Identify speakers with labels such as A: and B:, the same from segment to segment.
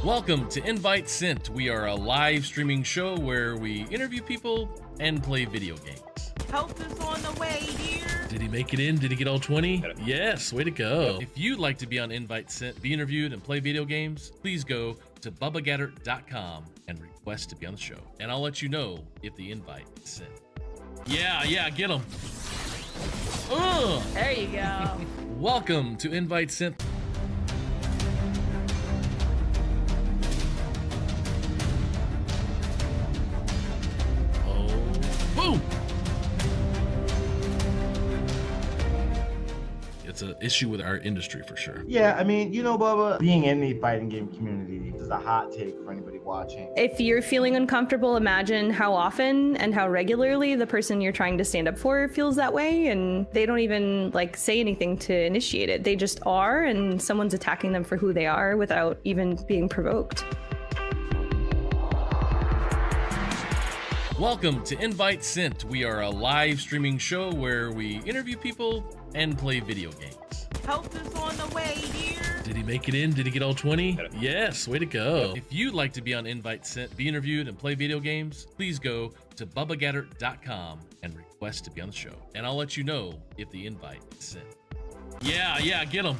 A: Welcome to Invite Sent. We are a live streaming show where we interview people and play video games.
B: Help is on the way, dear.
A: Did he make it in? Did he get all 20? Yes, way to go. If you'd like to be on Invite Sent, be interviewed, and play video games, please go to bubbagaddert.com and request to be on the show. And I'll let you know if the invite is sent. Yeah, get him.
B: There you go.
A: Welcome to Invite Sent. Boom! It's an issue with our industry for sure.
C: Yeah, I mean, Bubba, being in the fighting game community is a hot take for anybody watching.
D: If you're feeling uncomfortable, imagine how often and how regularly the person you're trying to stand up for feels that way, and they don't even say anything to initiate it. They just are, and someone's attacking them for who they are without even being provoked.
A: Welcome to Invite Sent. We are a live streaming show where we interview people and play video games.
B: Help is on the way, dear.
A: Did he make it in? Did he get all 20? Yes, way to go. If you'd like to be on Invite Sent, be interviewed, and play video games, please go to bubbagaddert.com and request to be on the show. And I'll let you know if the invite is sent. Yeah, get him.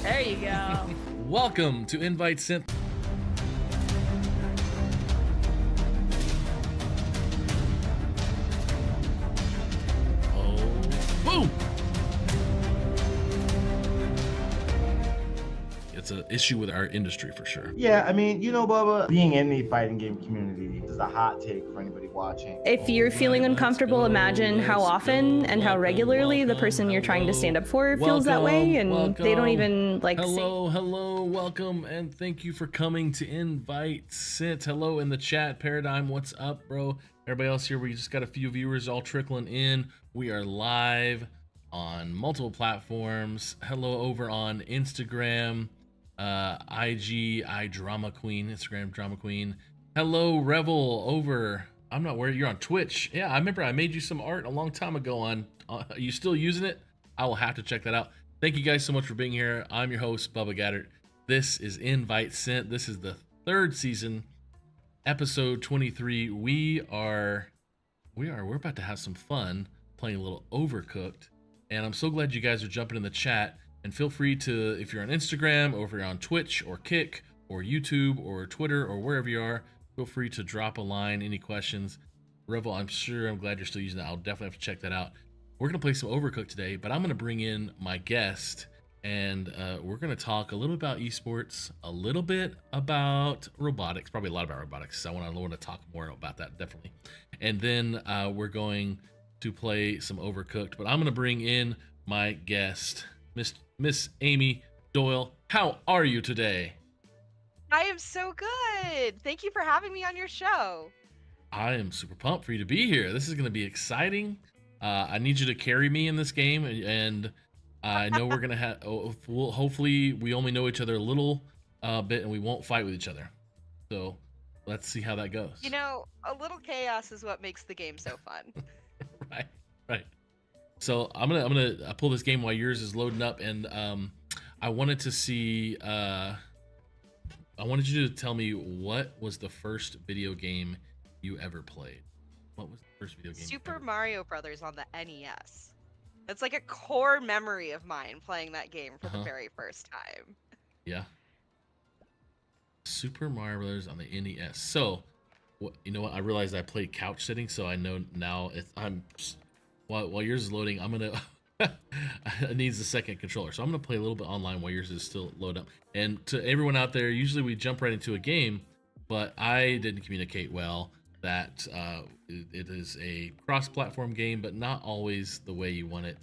B: There you go.
A: Welcome to Invite Sent. Boom! It's an issue with our industry for sure.
C: Yeah, I mean, Bubba, being in the fighting game community is a hot take for anybody watching.
D: If you're feeling uncomfortable, imagine how often and how regularly the person you're trying to stand up for feels that way, and they don't even
A: Hello, welcome, and thank you for coming to Invite Sent. Hello in the chat, Paradigm, what's up, bro? Everybody else here, we just got a few viewers all trickling in. We are live on multiple platforms. Hello over on Instagram, IG, iDrama Queen, Instagram Drama Queen. Hello, Revel over. I'm not worried. You're on Twitch. Yeah, I remember I made you some art a long time ago on. Are you still using it? I will have to check that out. Thank you guys so much for being here. I'm your host, Bubba Gaddert. This is Invite Sent. This is the third season, episode 23. We're about to have some fun playing a little Overcooked, and I'm so glad you guys are jumping in the chat. And feel free to, if you're on Instagram or if you're on Twitch or Kick or YouTube or Twitter or wherever you are, feel free to drop a line, any questions. Revel, I'm glad you're still using that. I'll definitely have to check that out. We're going to play some Overcooked today, but I'm going to bring in my guest, and we're going to talk a little about esports, a little bit about robotics, probably a lot about robotics. I want to talk more about that, definitely. And then we're going to play some Overcooked, but I'm going to bring in my guest, Miss Amy Doyle. How are you today?
B: I am so good. Thank you for having me on your show.
A: I am super pumped for you to be here. This is going to be exciting. I need you to carry me in this game, and I know we're going to have, hopefully we only know each other a little bit and we won't fight with each other. So let's see how that goes.
B: A little chaos is what makes the game so fun.
A: Right. So I'm gonna pull this game while yours is loading up, and I wanted to see. I wanted you to tell me what was the first video game you ever played. What was the first video game?
B: Super Mario Brothers on the NES. It's like a core memory of mine playing that game for the very first time.
A: Yeah. Super Mario Brothers on the NES. So, you know what? I realized I played couch sitting, so I know now. While yours is loading, I'm gonna. It needs a second controller, so I'm gonna play a little bit online while yours is still loading up. And to everyone out there, usually we jump right into a game, but I didn't communicate well that it is a cross-platform game, but not always the way you want it.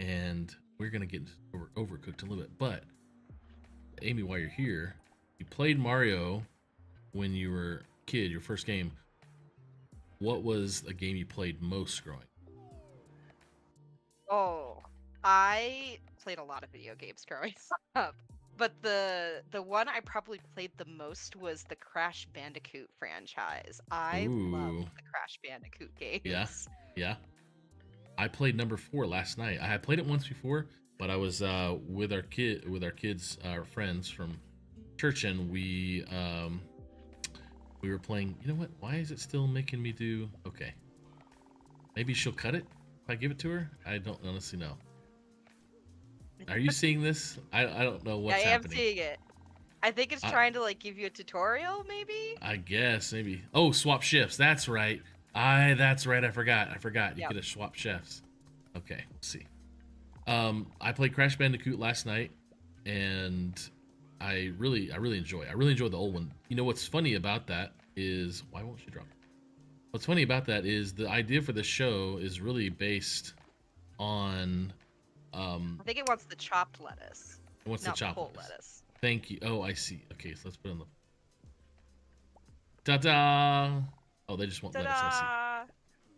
A: And we're gonna get Overcooked a little bit. But Amy, while you're here, you played Mario when you were a kid, your first game. What was a game you played most growing?
B: Oh, I played a lot of video games growing up, but the one I probably played the most was the Crash Bandicoot franchise. I love the Crash Bandicoot games.
A: Yeah. I played number 4 last night. I had played it once before, but I was with our kids, our friends from church, and we were playing. You know what? Why is it still making me do? Okay, maybe she'll cut it if I give it to her. I don't honestly know. Are you seeing this? I don't know what's
B: I am
A: happening.
B: seeing it. I think it's trying to like give you a tutorial, maybe.
A: I guess maybe. Oh, swap shifts. That's right. That's right. I forgot. You
B: Yep.
A: could have swap shifts. Okay, we'll see. I played Crash Bandicoot last night, and I really enjoy it. I really enjoy the old one. You know what's funny about that is why won't she drop? What's funny about that is the idea for the show is really based on.
B: I think it wants the chopped lettuce.
A: What's the
B: not
A: chopped
B: whole
A: lettuce? Thank you. Oh, I see. Okay, so let's put on the. Ta-da! Oh, they just want lettuce. I see.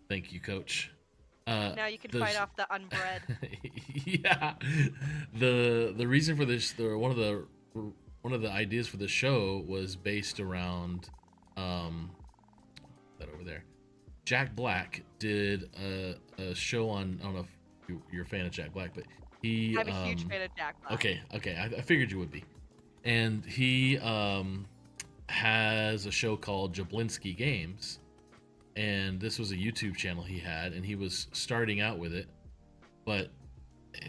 A: Thank you, Coach.
B: Now you can fight off the unbread.
A: Yeah. The reason for this, one of the ideas for the show was based around that over there. Jack Black did a show on. I don't know if you're a fan of Jack Black, but he.
B: I'm a huge fan of Jack Black.
A: Okay. I figured you would be, and he has a show called Jablinski Games. And this was a YouTube channel he had, and he was starting out with it. But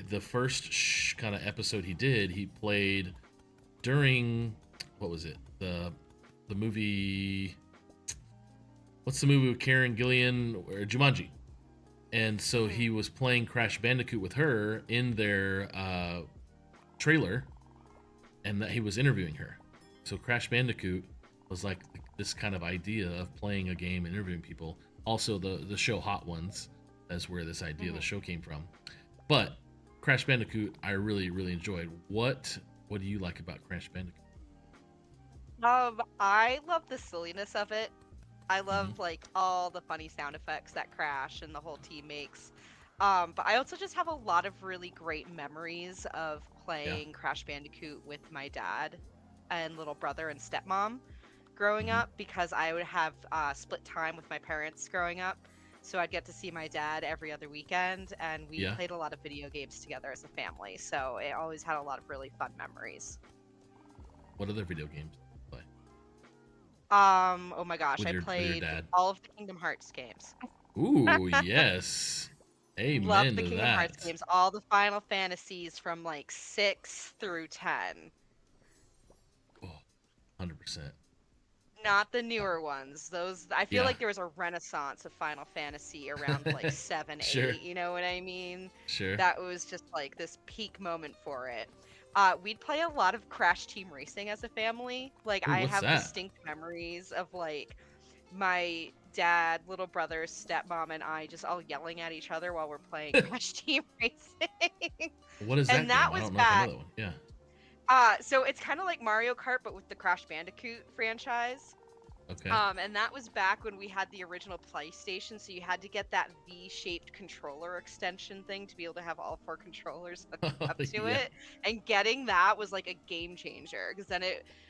A: the first kind of episode he did, he played during what was it? The movie. What's the movie with Karen Gillian or Jumanji? And so he was playing Crash Bandicoot with her in their trailer, and that he was interviewing her. So Crash Bandicoot was like this kind of idea of playing a game and interviewing people. Also, the show Hot Ones, that's where this idea of the show came from. But Crash Bandicoot, I really enjoyed. What do you like about Crash Bandicoot?
B: I love the silliness of it. I love like all the funny sound effects that Crash and the whole team makes. But I also just have a lot of really great memories of playing Crash Bandicoot with my dad and little brother and stepmom growing up, because I would have split time with my parents growing up. So I'd get to see my dad every other weekend, and we played a lot of video games together as a family. So it always had a lot of really fun memories.
A: What other video games do you play?
B: Oh my gosh,
A: With
B: I
A: your
B: played
A: dad?
B: all of the Kingdom Hearts games.
A: Ooh, yes. Amen
B: Love the
A: to
B: Kingdom
A: that.
B: Hearts games, all the Final Fantasies from like 6 through 10.
A: Oh, 100%.
B: Not the newer ones. Those, I feel like there was a renaissance of Final Fantasy around like 7, 8, you know what I mean?
A: Sure.
B: That was just like this peak moment for it. We'd play a lot of Crash Team Racing as a family. Like,
A: Ooh,
B: I
A: what's
B: have
A: that?
B: distinct memories of like my dad, little brother, stepmom, and I just all yelling at each other while we're playing Crash Team Racing.
A: What is that?
B: And that
A: game?
B: was
A: I don't know if I
B: back.
A: know that one. Yeah.
B: So it's kind of like Mario Kart, but with the Crash Bandicoot franchise.
A: Okay.
B: And that was back when we had the original PlayStation, so you had to get that V-shaped controller extension thing to be able to have all 4 controllers hooked up to it. And getting that was like a game changer, because then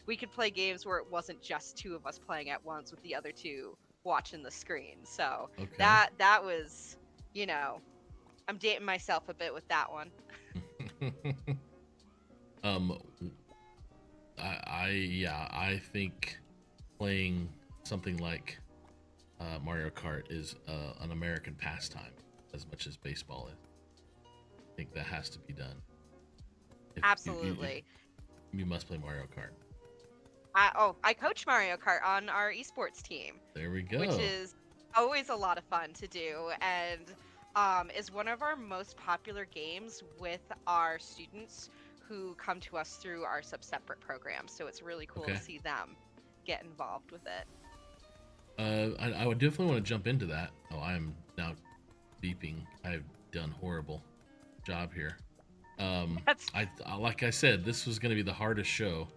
B: we could play games where it wasn't just 2 of us playing at once with the other 2 watching the screen. So that was, you know, I'm dating myself a bit with that one.
A: I think playing something like Mario Kart is an American pastime as much as baseball is. I think that has to be done.
B: Absolutely.
A: You must play Mario Kart.
B: I coach Mario Kart on our esports team.
A: There we go.
B: Which is always a lot of fun to do, and is one of our most popular games with our students who come to us through our separate programs. So it's really cool to see them get involved with it.
A: I would definitely want to jump into that. Oh, I am now beeping. I've done horrible job here. Like I said, this was going to be the hardest show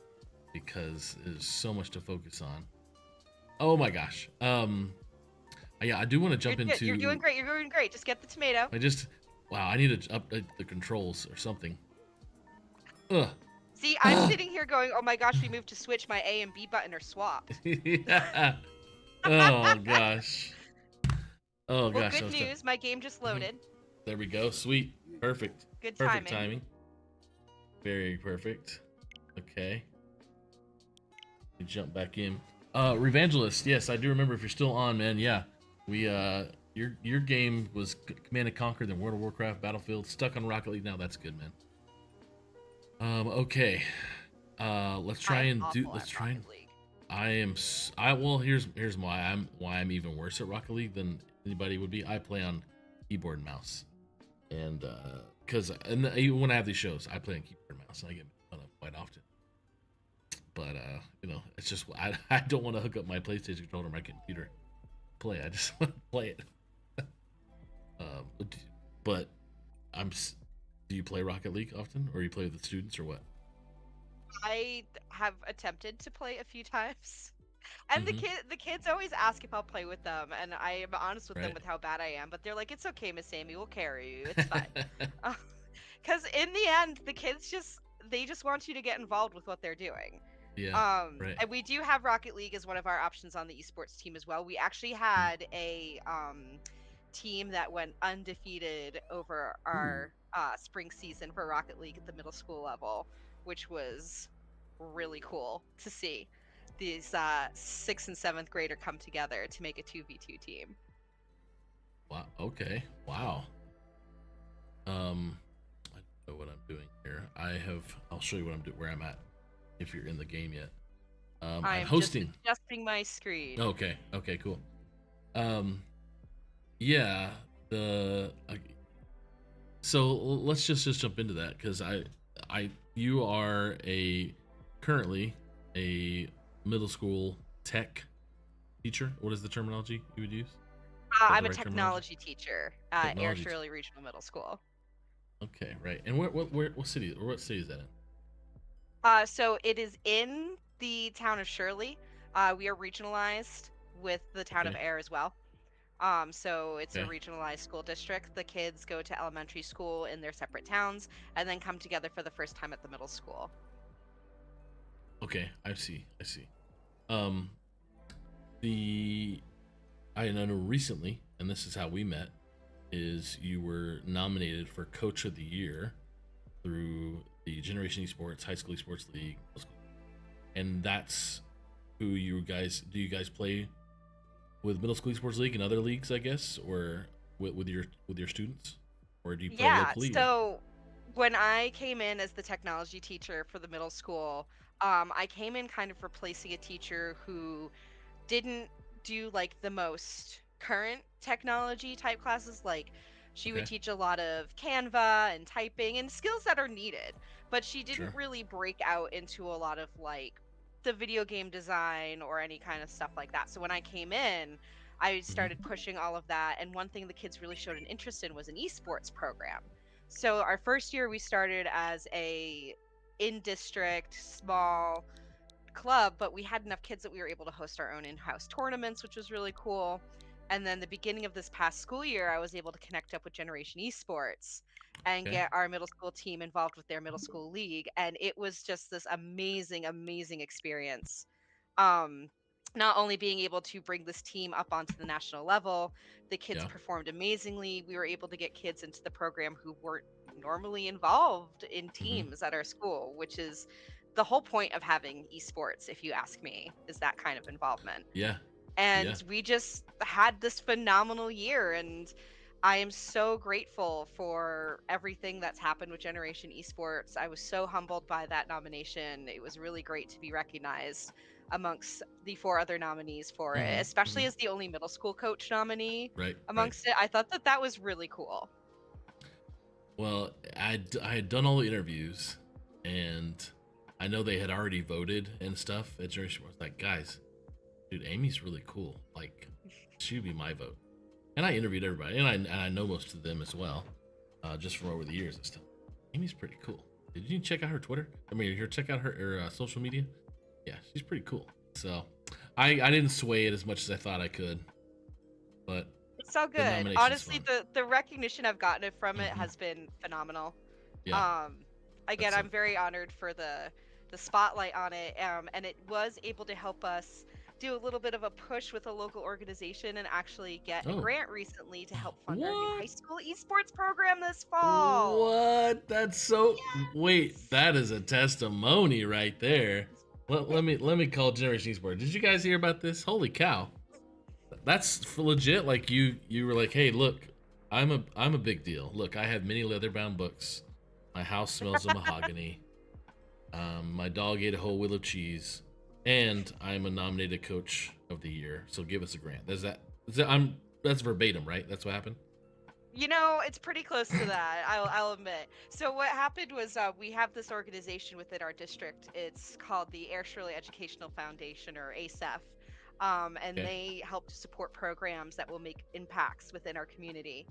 A: because there's so much to focus on. Oh my gosh. Yeah, I do want to jump into.
B: You're doing great. You're doing great. Just get the tomato.
A: Wow, I need to update the controls or something. Ugh.
B: See, I'm sitting here going, oh my gosh, we moved to Switch. My A and B button are swapped.
A: Yeah. Oh gosh. Oh gosh.
B: Well, good news. My game just loaded.
A: There we go. Sweet. Perfect.
B: Good
A: Perfect
B: timing.
A: Very perfect. Okay. me jump back in. Revangelist, yes, I do remember. If you're still on, man, yeah, we your game was Command and Conquer, then World of Warcraft, Battlefield, stuck on Rocket League now. That's good, man. Okay, let's try and do. Let's try and. Well, here's why I'm even worse at Rocket League than anybody would be. I play on keyboard and mouse, and even when I have these shows, I play on keyboard and mouse, and I get fun of quite often. But it's just I don't want to hook up my PlayStation controller to my computer, play. I just want to play it. But do you play Rocket League often, or you play with the students, or what?
B: I have attempted to play a few times, and the kids always ask if I'll play with them, and I am honest with them with how bad I am. But they're like, "It's okay, Miss Amy, we'll carry you. It's fine." Because in the end, the kids just want you to get involved with what they're doing.
A: Yeah.
B: And we do have Rocket League as one of our options on the esports team as well. We actually had a team that went undefeated over our spring season for Rocket League at the middle school level, which was really cool to see these 6th and 7th grader come together to make a 2v2 team.
A: Wow. Okay. Wow. I don't know what I'm doing here. I'll show you what I'm doing, where I'm at, if you're in the game yet. I'm hosting.
B: Just adjusting my screen.
A: Okay. Cool. Yeah. So let's just jump into that, because you are currently a middle school tech teacher. What is the terminology you would use?
B: I'm a technology teacher at Air Shirley Regional Middle School.
A: Okay, right. And what city is that in?
B: So it is in the town of Shirley. We are regionalized with the town of Air as well. So it's a regionalized school district. The kids go to elementary school in their separate towns and then come together for the first time at the middle school.
A: Okay, I see. I know recently, and this is how we met, is you were nominated for Coach of the Year through the Generation Esports High School Esports League, and that's who you guys play with Middle School Esports League and other leagues, I guess, or with your students, or do you play locally?
B: So when I came in as the technology teacher for the middle school, I came in kind of replacing a teacher who didn't do like the most current technology type classes. Like she would teach a lot of Canva and typing and skills that are needed, but she didn't really break out into a lot of like the video game design or any kind of stuff like that. So when I came in, I started pushing all of that, and one thing the kids really showed an interest in was an esports program. So our first year we started as a in-district small club, but we had enough kids that we were able to host our own in-house tournaments, which was really cool. And then the beginning of this past school year, I was able to connect up with Generation Esports and get our middle school team involved with their middle school league, and it was just this amazing experience. Not only being able to bring this team up onto the national level, the kids performed amazingly. We were able to get kids into the program who weren't normally involved in teams at our school, which is the whole point of having esports, if you ask me, is that kind of involvement. And we just had this phenomenal year, and I am so grateful for everything that's happened with Generation Esports. I was so humbled by that nomination. It was really great to be recognized amongst the 4 other nominees for it, especially as the only middle school coach nominee amongst it. I thought that was really cool.
A: Well, I had done all the interviews, and I know they had already voted and stuff at Generation. I was like, guys, dude, Amy's really cool. Like, she would be my vote. And I interviewed everybody, and I know most of them as well, just from over the years and stuff. Amy's pretty cool. Did you check out her Twitter? Check out her social media. Yeah, she's pretty cool. So I didn't sway it as much as I thought I could, but
B: it's all good. Honestly, the recognition I've gotten from it has been phenomenal. Again, I'm very honored for the spotlight on it, and it was able to help us do a little bit of a push with a local organization and actually get a grant recently to help fund our new high school esports program this fall.
A: What? That's so... Wait, that is a testimony right there. let me call Generation Esports. Did you guys hear about this? Holy cow. That's legit. Like you were like, hey, look, I'm a big deal. Look, I have many leather-bound books. My house smells of mahogany. My dog ate a whole wheel of cheese, and I'm a nominated coach of the year. So give us a grant. That's verbatim, right? That's what happened.
B: You know, it's pretty close to that. I'll admit. So what happened was we have this organization within our district. It's called the Air Shirley Educational Foundation, or ASEF, and
A: Okay.
B: they help to support programs that will make impacts within our community.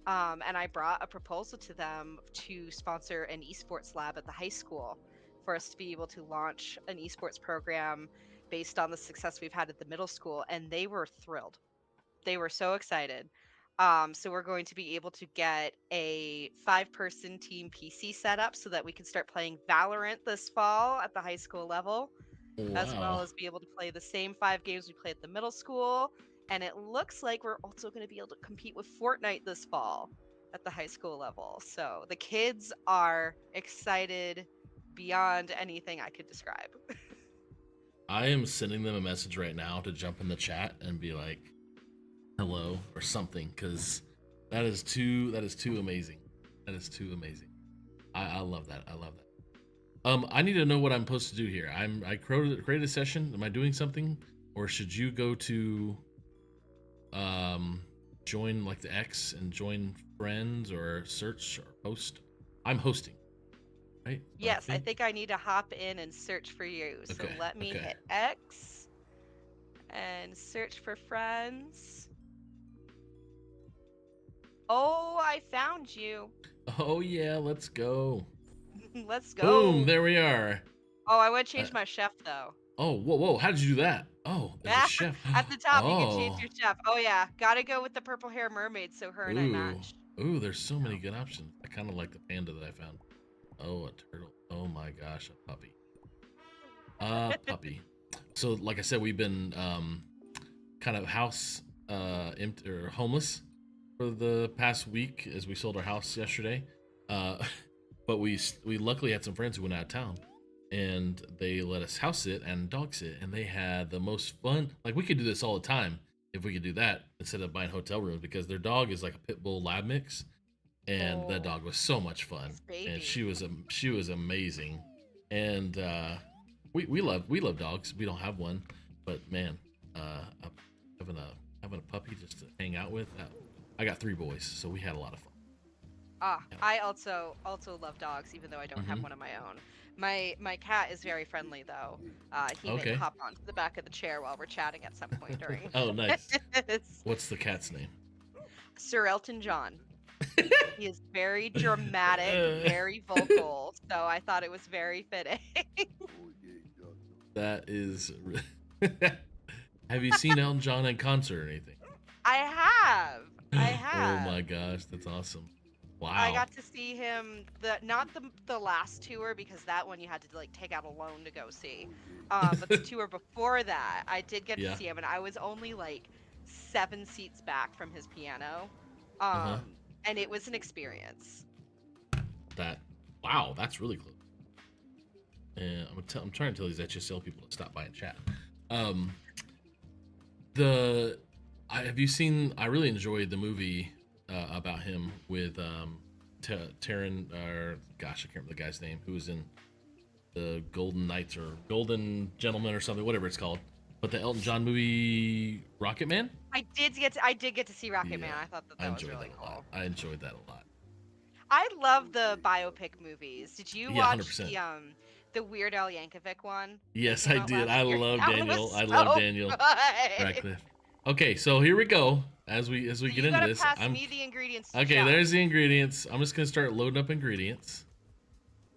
B: And I brought a proposal to them to sponsor an esports lab at the high school for us to be able to launch an esports program based on the success we've had at the middle school, and they were thrilled. They were so excited. So we're going to be able to get a 5-person team PC set up so that we can start playing Valorant this fall at the high school level, as well
A: Wow.
B: as be able to play the same 5 games we play at the middle school. And it looks like we're also going to be able to compete with Fortnite this fall at the high school level. So the kids are excited beyond anything I could describe.
A: I am sending them a message right now to jump in the chat and be like, hello or something, because that is too amazing. That is too amazing. I love that. I love that. I need to know what I'm supposed to do here. I created a session. Am I doing something, or should you go to join like the X and join friends, or search or host? I'm hosting, right?
B: Yes, I think I need to hop in and search for you. So
A: Okay.
B: let me
A: Okay.
B: hit X and search for friends. Oh, I found you.
A: Oh yeah, let's go.
B: Let's go.
A: Boom, there we are.
B: Oh, I want to change my chef though.
A: Oh, whoa, how did you do that? Oh, as a chef.
B: At the top, you can
A: Oh.
B: change your chef. Oh yeah, gotta go with the purple hair mermaid so her and I match.
A: Ooh, there's so many good options. I kind of like the panda that I found. Oh, a turtle. Oh my gosh, a puppy. A puppy. So, like I said, we've been kind of house empty or homeless for the past week as we sold our house yesterday. But we luckily had some friends who went out of town, and they let us house sit and dog sit, and they had the most fun. Like, we could do this all the time if we could do that instead of buying hotel rooms, because their dog is like a pit bull lab mix, and that dog was so much fun, and she was amazing. And we love dogs. We don't have one, but man, having a puppy just to hang out with. I got 3 boys, so we had a lot of fun.
B: I also love dogs, even though I don't have one of my own. My cat is very friendly though. He may hop onto the back of the chair while we're chatting at some point during.
A: Oh, nice. What's the cat's name?
B: Sir Elton John. He is very dramatic, very vocal, so I thought it was very fitting.
A: That is. Have you seen Elton John in concert or anything?
B: I have.
A: Oh my gosh, that's awesome. Wow.
B: I got to see him not the last tour, because that one you had to like take out a loan to go see. But the tour before that, I did get to see him, and I was only like 7 seats back from his piano. And it was an experience.
A: Wow, that's really close. And I'm trying to tell these HSL people to stop by and chat. Have you seen? I really enjoyed the movie about him with Taron, or gosh, I can't remember the guy's name, who was in the Golden Knights or Golden Gentleman or something, whatever it's called. But the Elton John movie, Rocket Man.
B: I did get to see Rocket Man. I thought that was really cool.
A: I enjoyed that a lot.
B: I love the biopic movies. Did you watch
A: 100%.
B: the Weird Al Yankovic one?
A: Yes, I did. I love Daniel. I love Daniel Radcliffe. Okay, so here we go. As we get into this,
B: pass me the ingredients.
A: Okay, there's the ingredients. I'm just gonna start loading up ingredients.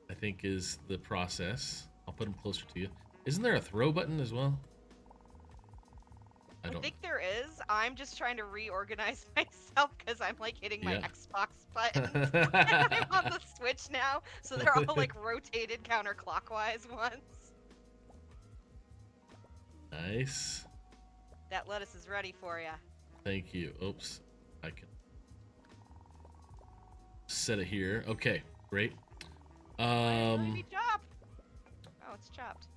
A: I think is the process. I'll put them closer to you. Isn't there a throw button as well?
B: I think there is. I'm just trying to reorganize myself because I'm like hitting my Xbox buttons. I'm on the Switch now, so they're all like rotated counterclockwise ones.
A: Nice.
B: That lettuce is ready for you.
A: Thank you. Oops. I can set it here. Okay, great.
B: Ready to be chopped. Oh, it's chopped.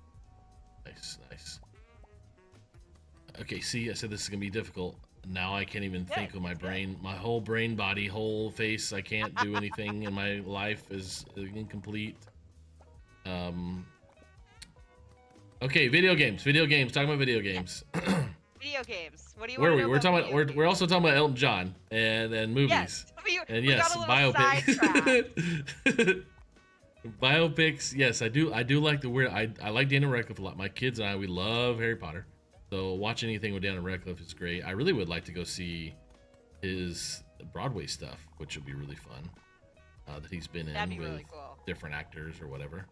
A: Nice, nice. Okay, see, I said this is gonna be difficult. Now I can't even think with my brain. My whole brain, body, whole face. I can't do anything in my life is incomplete. Okay, video games. Video games. Talking about video games.
B: Video games. What do you
A: Where are
B: want
A: we?
B: to know
A: We're
B: about
A: talking about.
B: video
A: We're also talking about Elton John and movies.
B: Yes.
A: And
B: we
A: yes,
B: got a little sidetracked.
A: biopics. Biopics. Yes, I do. I do like the weird. I like Daniel Radcliffe a lot. My kids and I, we love Harry Potter. So watch anything with Daniel Radcliffe is great. I really would like to go see his Broadway stuff, which would be really fun. That he's been in with
B: really cool.
A: different actors or whatever.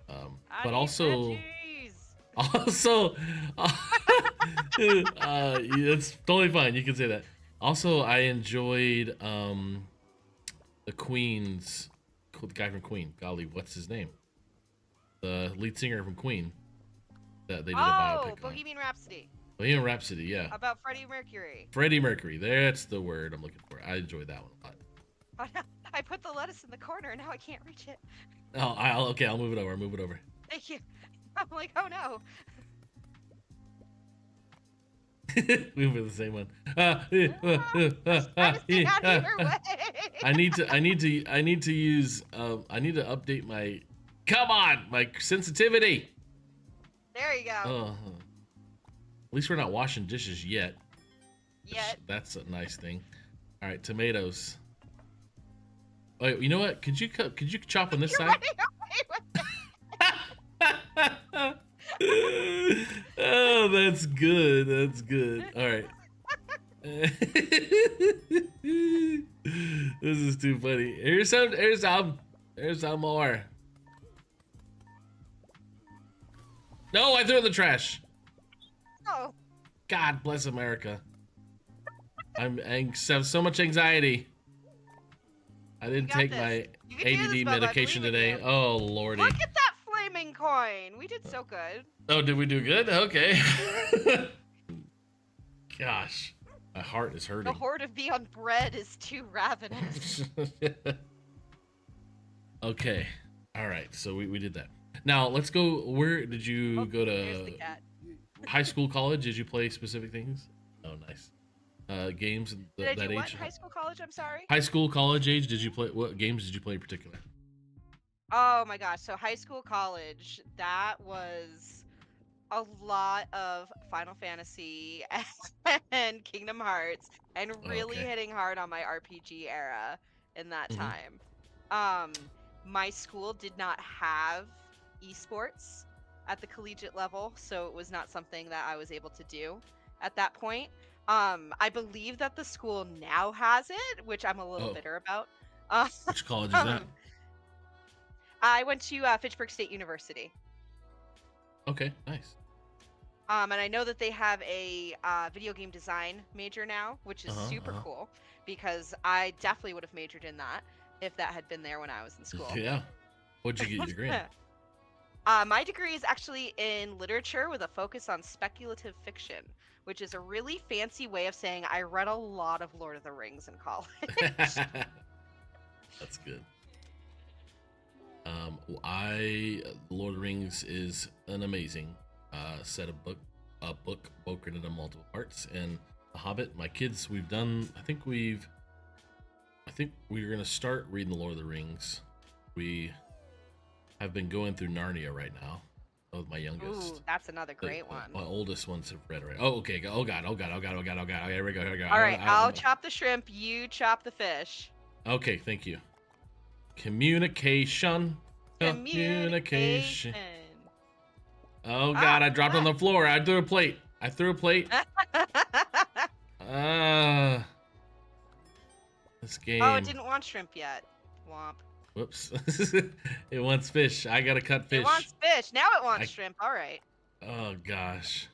B: I
A: But
B: need
A: also,
B: veggies.
A: it's totally fine. You can say that. Also, I enjoyed the Queen's, the guy from Queen. Golly, what's his name? The lead singer from Queen. That they did a biopic on.
B: Bohemian Rhapsody.
A: Bohemian Rhapsody, yeah.
B: About Freddie Mercury.
A: Freddie Mercury. That's the word I'm looking for. I enjoyed that one a lot.
B: Oh, no. I put the lettuce in the corner and now I can't reach it.
A: Oh, okay. I'll move it over. I'll move it over.
B: Thank you. I'm like, oh no.
A: We were the same one.
B: I was staying out of your way.
A: I need to update my. Come on, my sensitivity.
B: There you go.
A: At least we're not washing dishes yet.
B: Yet.
A: That's a nice thing. All right, tomatoes. Wait, you know what? Could you chop on this
B: You're
A: side? Oh, that's good. That's good. All right. This is too funny. Here's some more. No, I threw it in the trash.
B: Oh.
A: God bless America. I have so much anxiety. I didn't take
B: this.
A: my
B: You can do
A: ADD
B: this, Bubba. I
A: medication
B: believe in
A: today.
B: you.
A: Oh lordy.
B: Look at that flaming coin. We did so good.
A: Oh, did we do good? Okay. Gosh, my heart is hurting.
B: The horde of beyond bread is too ravenous.
A: Okay. All right. So we did that. Now let's go. Where did you go
B: There's the
A: to?
B: cat.
A: High school, college? Did you play specific things? Oh, nice. Games
B: Did I
A: that
B: do what?
A: age?
B: High school, college? I'm sorry.
A: High school, college age? Did you play? What games did you play in particular?
B: Oh my gosh. So high school, college, that was a lot of Final Fantasy and Kingdom Hearts and really
A: Okay.
B: hitting hard on my RPG era in that
A: Mhm.
B: time. My school did not have esports at the collegiate level, so it was not something that I was able to do at that point. I believe that the school now has it, which I'm a little
A: Oh.
B: bitter about.
A: Which college is that?
B: I went to Fitchburg State University.
A: Okay, nice.
B: And I know that they have a video game design major now, which is super
A: Uh-huh.
B: cool because I definitely would have majored in that if that had been there when I was in school.
A: Yeah. What'd you get your degree in?
B: My degree is actually in literature with a focus on speculative fiction, which is a really fancy way of saying I read a lot of Lord of the Rings in college.
A: That's good. Lord of the Rings is an amazing set of book broken into multiple parts, and The Hobbit. My kids, we've done. I think we're gonna start reading the Lord of the Rings. We have been going through Narnia right now with my youngest.
B: Ooh, that's another great one.
A: My oldest ones have read already. Oh, okay. Oh God. Here we go.
B: All right, I'll chop the shrimp. You chop the fish.
A: Okay, thank you. Communication. Oh God, I dropped on the floor. I threw a plate. This game.
B: Oh, it didn't want shrimp yet. Womp.
A: Whoops. It wants fish. I gotta cut fish.
B: It wants fish. Now it wants shrimp. All right.
A: Oh gosh.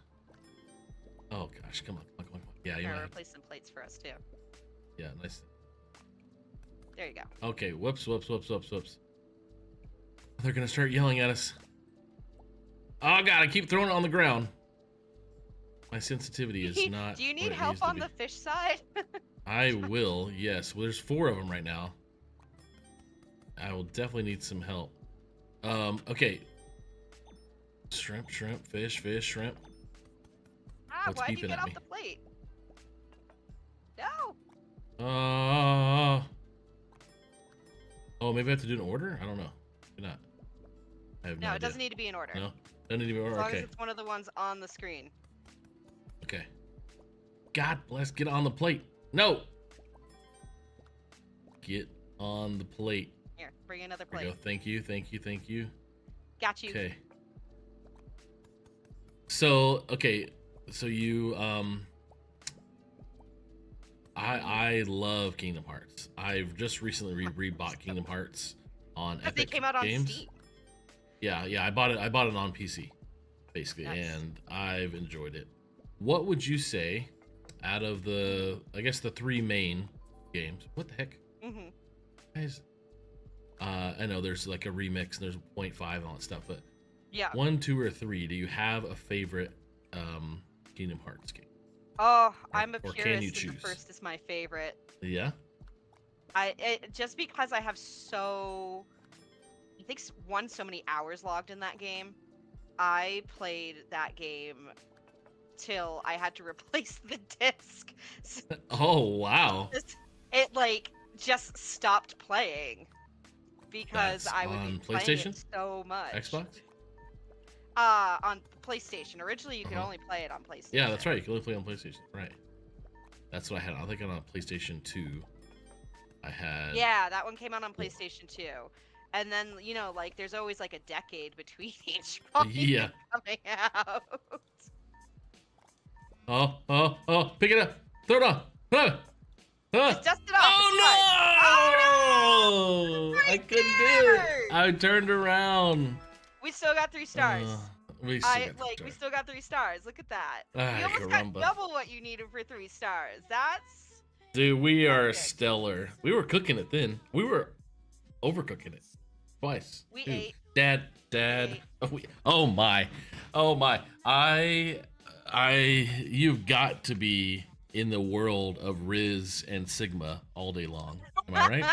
A: Oh gosh. Come on. Yeah, you
B: Here,
A: might.
B: replace some plates for us too.
A: Yeah, nice.
B: There you go.
A: Okay. Whoops. They're gonna start yelling at us. Oh God! I keep throwing it on the ground. My sensitivity is not.
B: Do you
A: what
B: need
A: it
B: help
A: needs to
B: on
A: be.
B: the fish side?
A: I will. Yes. Well, there's 4 of them right now. I will definitely need some help. Okay. shrimp, fish, shrimp.
B: Ah,
A: What's
B: why'd you
A: beeping
B: get
A: at
B: off
A: me?
B: the plate? No.
A: Oh, maybe I have to do an order? I don't know. Maybe not. I have no
B: No, it
A: idea.
B: doesn't need to be in order.
A: No? Doesn't need to be in
B: As
A: order?
B: long
A: Okay.
B: as it's one of the ones on the screen.
A: Okay. God bless. Get on the plate. No! Get on the plate.
B: Here, bring another
A: There we
B: plate.
A: go. Thank you, thank you, thank you.
B: Got you.
A: Okay. So, okay. So you, I love Kingdom Hearts. I've just recently rebought Kingdom Hearts on
B: Because
A: Epic
B: they came out on
A: Games.
B: Steam.
A: Yeah, I bought it on PC, basically,
B: Nice.
A: and I've enjoyed it. What would you say out of the, I guess the 3 main games? What the heck?
B: Mm-hmm.
A: Guys, I know there's like a remix and there's 0.5 and all that stuff, but
B: Yeah.
A: 1, 2, or 3, do you have a favorite Kingdom Hearts game?
B: Oh, I'm a
A: or can
B: purist.
A: you
B: And the
A: choose?
B: first is my favorite.
A: Yeah?
B: Just because I have I think so many hours logged in that game. I played that game till I had to replace the disc. So
A: Oh, wow.
B: it like just stopped playing because
A: That's
B: I would be
A: on
B: playing
A: PlayStation?
B: it so much.
A: Xbox?
B: On PlayStation. Originally, you could only play it on PlayStation.
A: Yeah, that's right. You can only play on PlayStation. Right. That's what I had. I think on PlayStation 2, I had...
B: Yeah, that one came out on PlayStation 2. And then, you know, like, there's always like a decade between each volume
A: Yeah.
B: coming out.
A: Oh, pick it up. Throw it on.
B: Just dust it off. it's fine.
A: Oh, no!
B: Right
A: I couldn't do
B: there!
A: it. I turned around.
B: We still got 3 stars.
A: We still got
B: We
A: the
B: still got 3 stars. Look at that.
A: Ah,
B: You almost
A: caramba.
B: got double what you needed for 3 stars. That's
A: Dude, we are
B: Perfect.
A: stellar. We were cooking it then. We were overcooking it twice.
B: We
A: Dude.
B: ate.
A: Dad.
B: ate.
A: Oh my. You've got to be in the world of Riz and Sigma all day long. Am I right?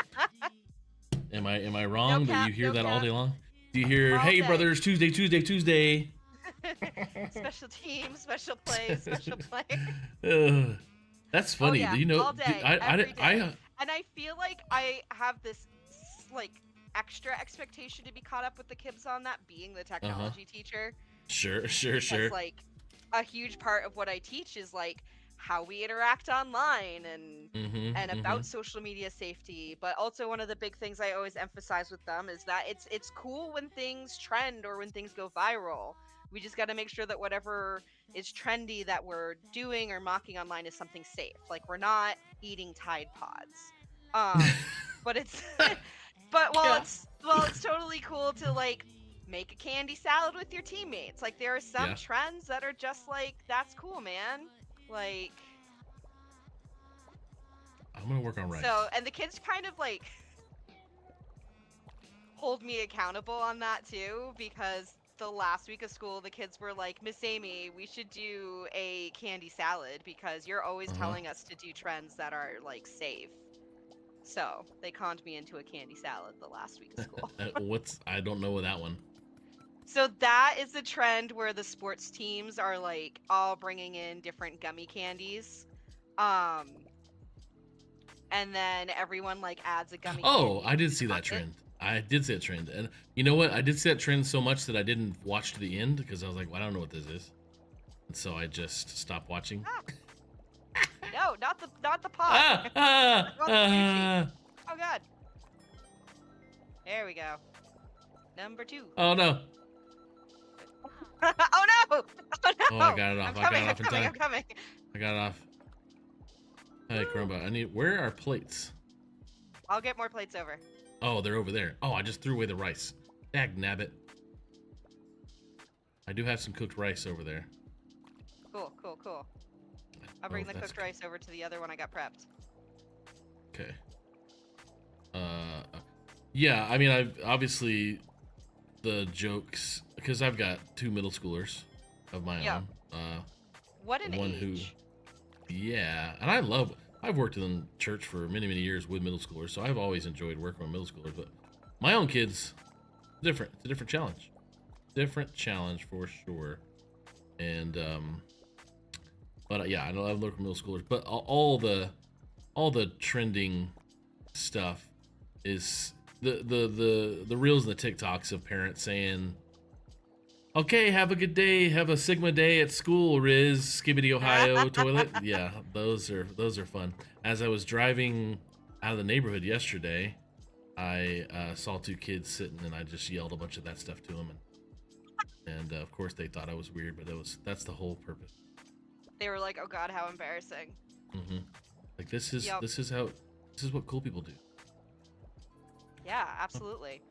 A: Am I wrong?
B: No
A: Do you
B: cap,
A: hear
B: no
A: that all
B: cap.
A: day long? Do you hear,
B: All
A: hey
B: day.
A: brothers, Tuesday?
B: Special team, special play, special play.
A: That's funny.
B: yeah,
A: Do you know?
B: all day, every day. And I feel like I have this like extra expectation to be caught up with the kids on that, being the technology teacher.
A: Sure.
B: Because like a huge part of what I teach is like how we interact online and about social media safety. But also one of the big things I always emphasize with them is that it's cool when things trend or when things go viral. We just got to make sure that whatever is trendy that we're doing or mocking online is something safe. Like we're not eating Tide Pods. But it's it's totally cool to like make a candy salad with your teammates. Like there are some trends that are just like, that's cool, man. Like
A: I'm gonna work on rice.
B: so, and the kids kind of like hold me accountable on that too, because the last week of school the kids were like, Miss Amy, we should do a candy salad because you're always telling us to do trends that are like safe. So they conned me into a candy salad the last week of school.
A: I don't know that one.
B: So that is the trend where the sports teams are like all bringing in different gummy candies. And then everyone like adds a gummy candy
A: I did see
B: to the
A: that
B: bucket.
A: trend. I did see that trend. And you know what? I did see that trend so much that I didn't watch to the end because I was like, well, I don't know what this is. And so I just stopped watching.
B: No, not the pot. Oh god. There we go. Number 2.
A: Oh no.
B: Oh no! Oh no!
A: Oh, I got it off.
B: I'm
A: I got it off in time.
B: I'm coming.
A: I got it off. Hey, Caramba. Where are plates?
B: I'll get more plates over.
A: Oh, they're over there. Oh, I just threw away the rice. Dag nabbit. I do have some cooked rice over there.
B: Cool. I'll bring the cooked rice over to the other one I got prepped.
A: Okay. Yeah, I mean, I've obviously the jokes, because I've got 2 middle schoolers of my own.
B: What an
A: one
B: age.
A: Yeah, and I've worked in church for many years with middle schoolers, so I've always enjoyed working with middle schoolers, but my own kids, different. It's a different challenge. different challenge for sure. And but yeah, I know I've looked at middle schoolers, but all the trending stuff is the reels and the TikToks of parents saying, "Okay, have a good day. Have a Sigma day at school, Riz, Skibbity Ohio toilet." Yeah, those are fun. As I was driving out of the neighborhood yesterday, I saw two kids sitting, and I just yelled a bunch of that stuff to them, and of course they thought I was weird, but that's the whole purpose.
B: They were like, "Oh God, how embarrassing."
A: Like this is what cool people do.
B: Yeah, absolutely.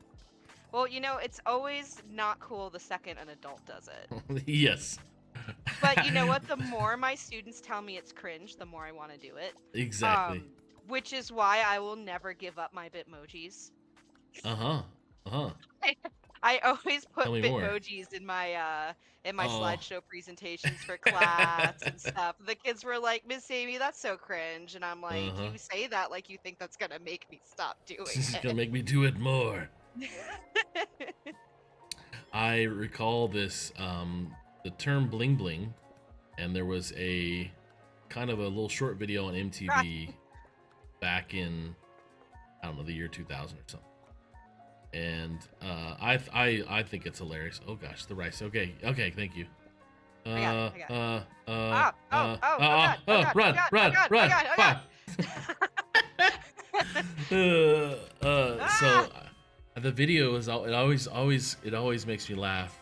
B: Well, you know, it's always not cool the second an adult does it.
A: Yes.
B: But you know what? The more my students tell me it's cringe, the more I want to do it.
A: Exactly.
B: Which is why I will never give up my Bitmojis. I always put Bitmojis in my slideshow presentations for class and stuff. The kids were like, "Miss Amy, that's so cringe," and I'm like, "You say that like you think that's gonna make me stop doing it."
A: This is gonna make me do it more. I recall this, the term bling bling, and there was a kind of a little short video on MTV back in, I don't know, the year 2000 or something. And I think it's hilarious. Oh gosh, the rice. Okay, thank you.
B: I
A: Run. So the video is it always makes me laugh.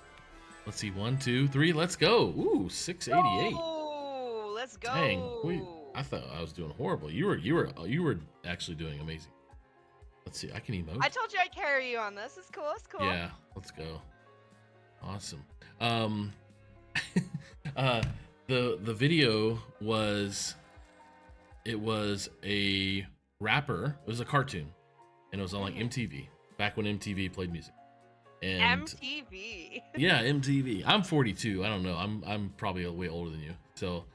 A: Let's see, 1, 2, 3, let's go. Ooh, 688.
B: Oh, let's go.
A: Dang, I thought I was doing horrible. You were actually doing amazing. Let's see, I can emote.
B: I told you I'd carry you on this. It's cool. It's cool.
A: Yeah, let's go. Awesome. The video was, it was a rapper. It was a cartoon, and it was on like MTV back when MTV played music. And
B: MTV.
A: Yeah, MTV. I'm 42. I don't know. I'm probably way older than you. So.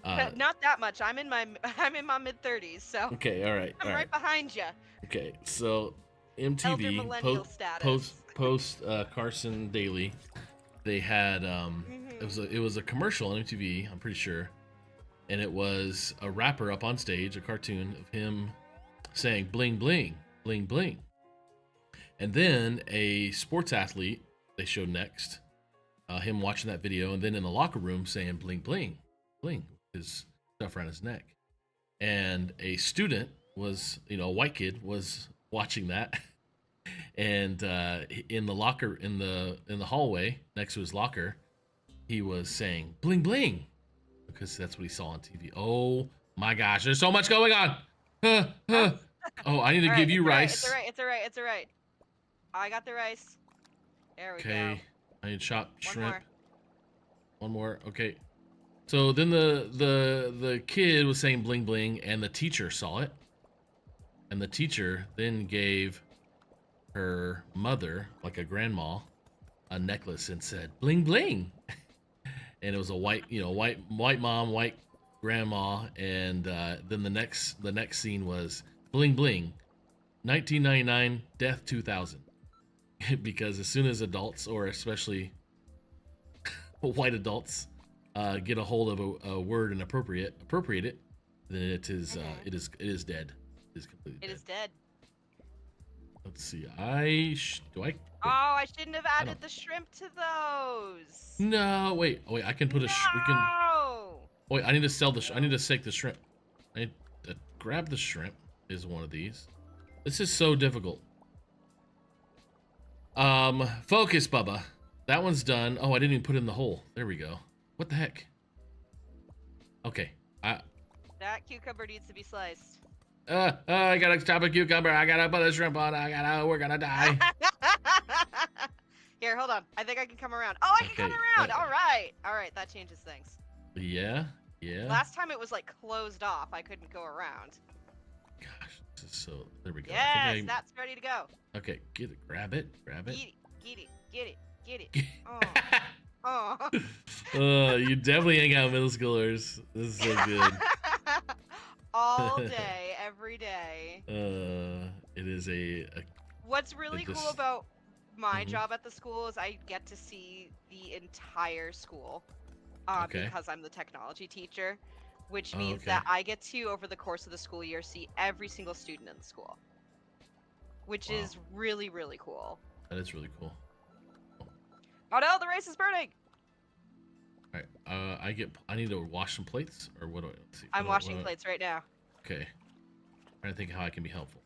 B: Not that much. I'm in my mid-30s. So.
A: Okay. All right.
B: I'm right behind you.
A: Okay. So MTV post Carson Daly. They had it was a commercial on MTV, I'm pretty sure, and it was a rapper up on stage, a cartoon of him saying bling bling bling bling, and then a sports athlete they showed next, him watching that video, and then in the locker room saying bling bling bling, his stuff around his neck, and a student was, a white kid was watching that. And in the locker, in the hallway next to his locker, he was saying bling bling because that's what he saw on TV. Oh my gosh, there's so much going on. Oh, I need to give you rice.
B: It's all right. I got the rice. There we go.
A: Okay, I need chopped shrimp. One more. Okay. So then the kid was saying bling bling, and the teacher saw it, and the teacher then gave her mother, like a grandma, a necklace and said bling bling. And it was a white mom, white grandma, and then the next scene was bling bling 1999 death 2000. Because as soon as adults, or especially white adults, get a hold of a word and appropriate it, then it is dead. It is completely dead.
B: It is dead.
A: Let's see. Oh,
B: I shouldn't have added the shrimp to those.
A: No, wait. I can put we can. Wait, I need to sell I need to stake the shrimp. I need to grab the shrimp. Is one of these. This is so difficult. Focus, Bubba. That one's done. Oh, I didn't even put it in the hole. There we go. What the heck? Okay.
B: That cucumber needs to be sliced.
A: I gotta chop a cucumber. I gotta put a shrimp on. We're gonna die.
B: Here, hold on. I think I can come around. Oh, I can come around. All right. That changes things.
A: Yeah.
B: Last time it was like closed off. I couldn't go around.
A: Gosh, this is so. There we go.
B: Yes, that's ready to go.
A: Okay, get it. Grab it.
B: Get it. Oh.
A: You definitely hang out with middle schoolers. This is so good.
B: All day, every day.
A: It is a
B: What's really cool about my
A: Mhm.
B: job at the school is I get to see the entire school
A: Okay.
B: because I'm the technology teacher, which
A: Oh,
B: means
A: okay.
B: that I get to, over the course of the school year, see every single student in the school, which
A: Wow.
B: is really, really cool.
A: That is really cool.
B: Oh no, the race is burning!
A: All right. I need to wash some plates, or what do I? Let's see.
B: I'm washing plates right now.
A: Okay. Trying to think how I can be helpful.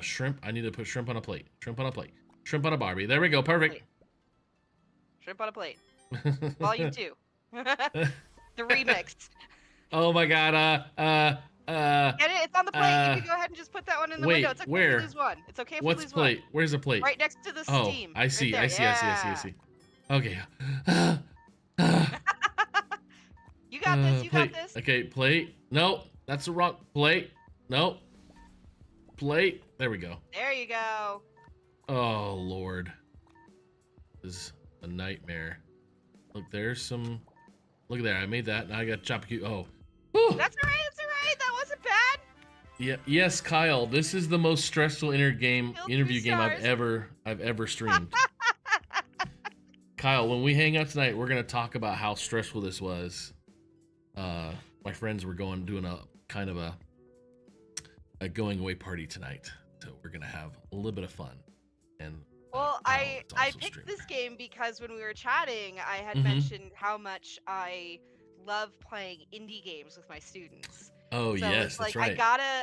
A: Shrimp. I need to put shrimp on a plate. Shrimp on a plate. Shrimp on a Barbie. There we go. Perfect.
B: Shrimp on a plate. Volume 2. The remix.
A: Oh my god.
B: Get it? It's on the plate. You can go ahead and just put that one in the window. It's okay if you lose one. It's okay if you
A: What's
B: lose
A: plate?
B: one.
A: Where's the plate?
B: Right next to the
A: Oh,
B: steam.
A: I see.
B: Right there.
A: I see. Okay.
B: You got this. You
A: plate.
B: got this.
A: Okay, plate. No, that's the wrong plate. No. Plate. There we go.
B: There you go.
A: Oh Lord. This is a nightmare. Look, there's some. Look at there. I made that. Now I got chop cube. Oh. Whew.
B: That's all right. That's all right. That wasn't bad.
A: Yeah. Yes, Kyle. This is the most stressful interview game I've
B: stars.
A: ever streamed. Kyle, when we hang out tonight, we're gonna talk about how stressful this was. My friends were doing a kind of a going away party tonight, so we're gonna have a little bit of fun. And
B: Well,
A: Kyle
B: I
A: is also
B: picked
A: streamer.
B: this game because when we were chatting, I had
A: Mhm.
B: mentioned how much I love playing indie games with my students.
A: Oh
B: So
A: yes,
B: it's
A: that's
B: like
A: right.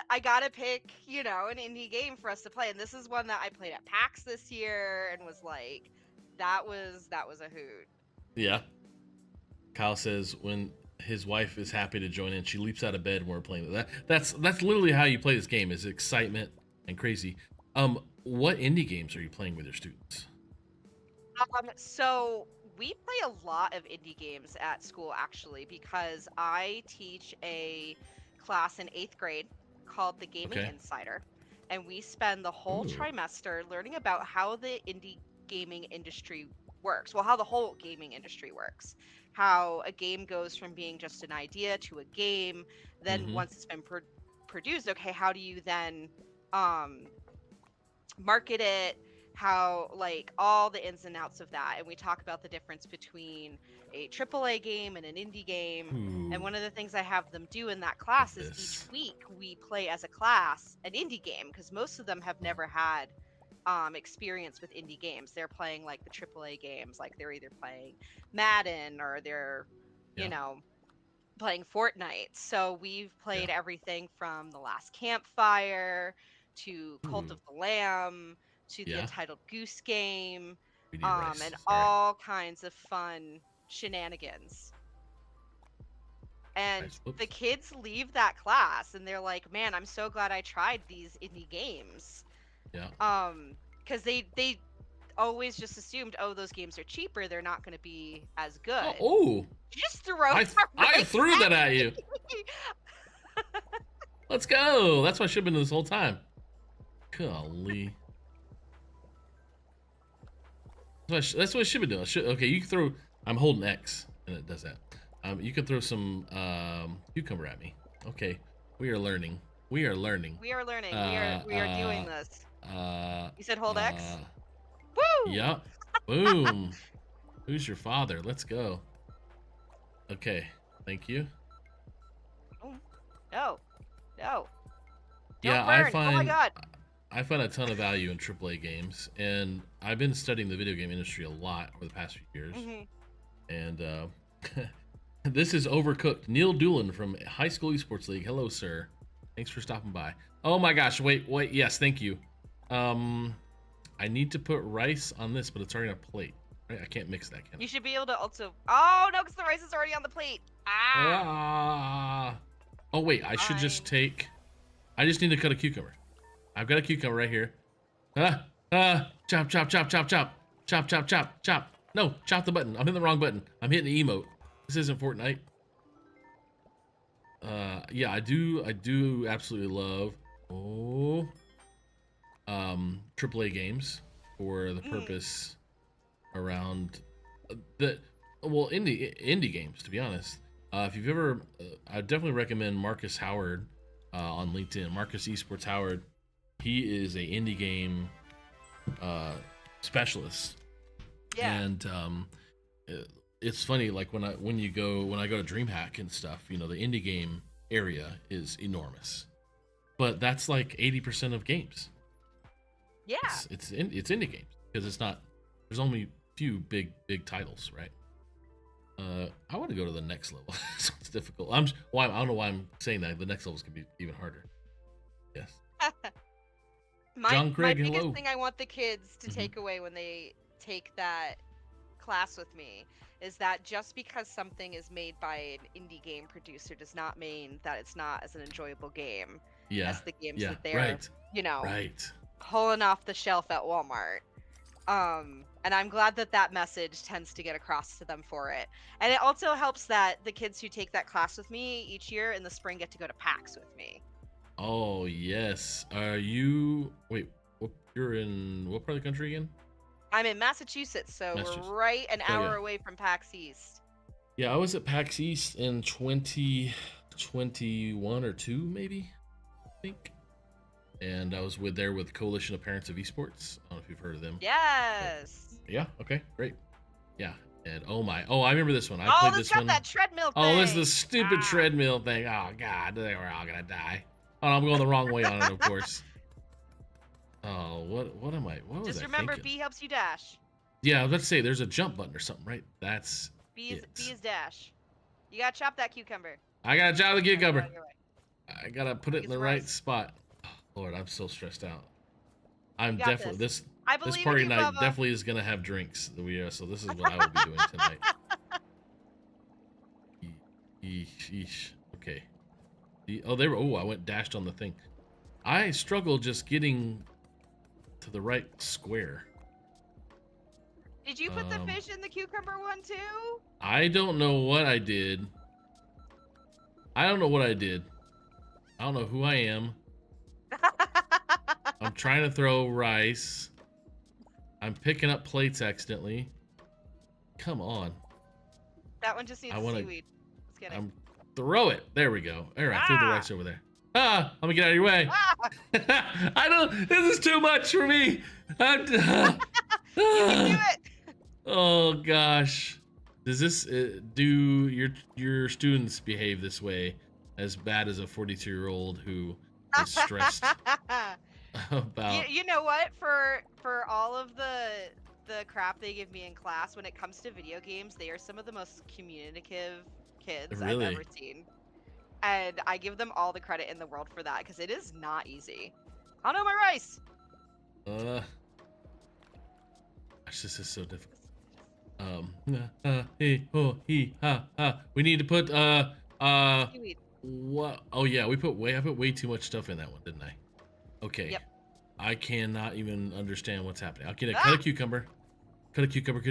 B: I gotta pick, an indie game for us to play. And this is one that I played at PAX this year and was like, that was a hoot.
A: Yeah. Kyle says when his wife is happy to join in, she leaps out of bed when we're playing that. That's literally how you play this game, is excitement and crazy. What indie games are you playing with your students?
B: So we play a lot of indie games at school actually because I teach a class in 8th grade called the Gaming
A: Okay.
B: Insider, and we spend the whole
A: Ooh.
B: trimester learning about how the indie gaming industry works. Well, how the whole gaming industry works. How a game goes from being just an idea to a game. Then
A: Mhm.
B: once it's been produced, okay, how do you then market it? How, like, all the ins and outs of that. And we talk about the difference between a AAA game and an indie game.
A: Ooh.
B: And one of the things I have them do in that class is each week we play as a class an indie game, because most of them have never had experience with indie games. They're playing like the AAA games, like they're either playing Madden or they're,
A: Yeah.
B: playing Fortnite. So we've played everything from The Last Campfire to Cult of the Lamb to the
A: Yeah.
B: Entitled Goose Game,
A: 3D Race.
B: and
A: Sorry.
B: all kinds of fun shenanigans. And
A: Nice. Whoops.
B: the kids leave that class and they're like, man, I'm so glad I tried these indie games.
A: Yeah.
B: Because they always just assumed, oh, those games are cheaper, they're not going to be as good.
A: Oh.
B: You just throw
A: I
B: that right
A: threw that
B: at
A: at you.
B: me.
A: Let's go. That's what I should have been this whole time. Golly. That's what I should be doing. Okay, you can throw. I'm holding X, and it does that. You can throw some cucumber at me. Okay, we are learning. We are learning.
B: We are learning. We are doing this. You said hold X? Woo!
A: Yep. Boom. Who's your father? Let's go. Okay. Thank you.
B: No. No.
A: Yeah,
B: Don't burn.
A: I find.
B: Oh my god.
A: I find a ton of value in AAA games, and I've been studying the video game industry a lot over the past few years. And this is Overcooked. Neil Doolin from High School Esports League. Hello, sir. Thanks for stopping by. Oh my gosh, wait. Yes, thank you. I need to put rice on this, but it's already on a plate. Right? I can't mix that, can I?
B: You should be able to also. Oh no, because the rice is already on the plate. Ah.
A: Oh wait, I should just take. I just need to cut a cucumber. I've got a cucumber right here. Chop, chop, chop, chop, chop. Chop, chop, chop, chop. No, chop the button. I'm hitting the wrong button. I'm hitting the emote. This isn't Fortnite. Yeah, I do absolutely love AAA games for the purpose around indie games, to be honest. If you've ever, I definitely recommend Marcus Howard on LinkedIn. Marcus Esports Howard. He is a indie game specialists.
B: Yeah.
A: And it's funny, like when I go to DreamHack and stuff, you know, the indie game area is enormous, but that's like 80% of games.
B: Yeah.
A: It's indie games because there's only a few big titles, right? I want to go to the next level. So it's difficult. I don't know why I'm saying that. The next levels can be even harder. Yes. John Craig,
B: my biggest
A: hello.
B: thing I want the kids to take away when they take that class with me is that just because something is made by an indie game producer does not mean that it's not as an enjoyable game as the games that they're, pulling off the shelf at Walmart. And I'm glad that message tends to get across to them for it. And it also helps that the kids who take that class with me each year in the spring get to go to PAX with me.
A: Oh, yes. You're in what part of the country again?
B: I'm in Massachusetts, so we're right an hour away from PAX East.
A: Yeah, I was at PAX East in 2021 or 2, maybe, I think. And I was there with Coalition of Parents of Esports. I don't know if you've heard of them.
B: Yes.
A: Yeah, okay, great. Yeah, and I remember this one. I
B: played
A: this
B: got
A: one.
B: That treadmill thing.
A: Oh, this is the stupid treadmill thing. Oh, God, they were all gonna die. Oh, I'm going the wrong way on it, of course. Oh, what am I? What was I
B: Just remember,
A: thinking?
B: B helps you dash.
A: Yeah, I was about to say there's a jump button or something, right? That's
B: B is dash. You gotta chop that cucumber.
A: I gotta chop the cucumber. I gotta put it in the right spot. Oh, Lord, I'm so stressed out. I'm definitely this party night definitely is gonna have drinks. So this is what I will be doing tonight. Yeesh. Okay. I went dashed on the thing. I struggle just getting to the right square.
B: Did you put the fish in the cucumber one too?
A: I don't know what I did. I don't know who I am. I'm trying to throw rice. I'm picking up plates accidentally. Come on.
B: That one just needs seaweed. Let's get it.
A: Throw it. There we go. All right, throw the rice over there. I'm gonna get out of your way. This is too much for me.
B: You can do it.
A: Oh gosh. Does this do your students behave this way as bad as a 42-year-old who is stressed about?
B: You know what? For all of the crap they give me in class, when it comes to video games, they are some of the most communicative kids I've ever seen. And I give them all the credit in the world for that, because it is not easy. I know my rice.
A: This is so difficult. We need to put
B: Seaweed.
A: what? Oh yeah, I put way too much stuff in that one, didn't I? Okay.
B: Yep.
A: I cannot even understand what's happening. Okay, cut a cucumber. Cut a cucumber.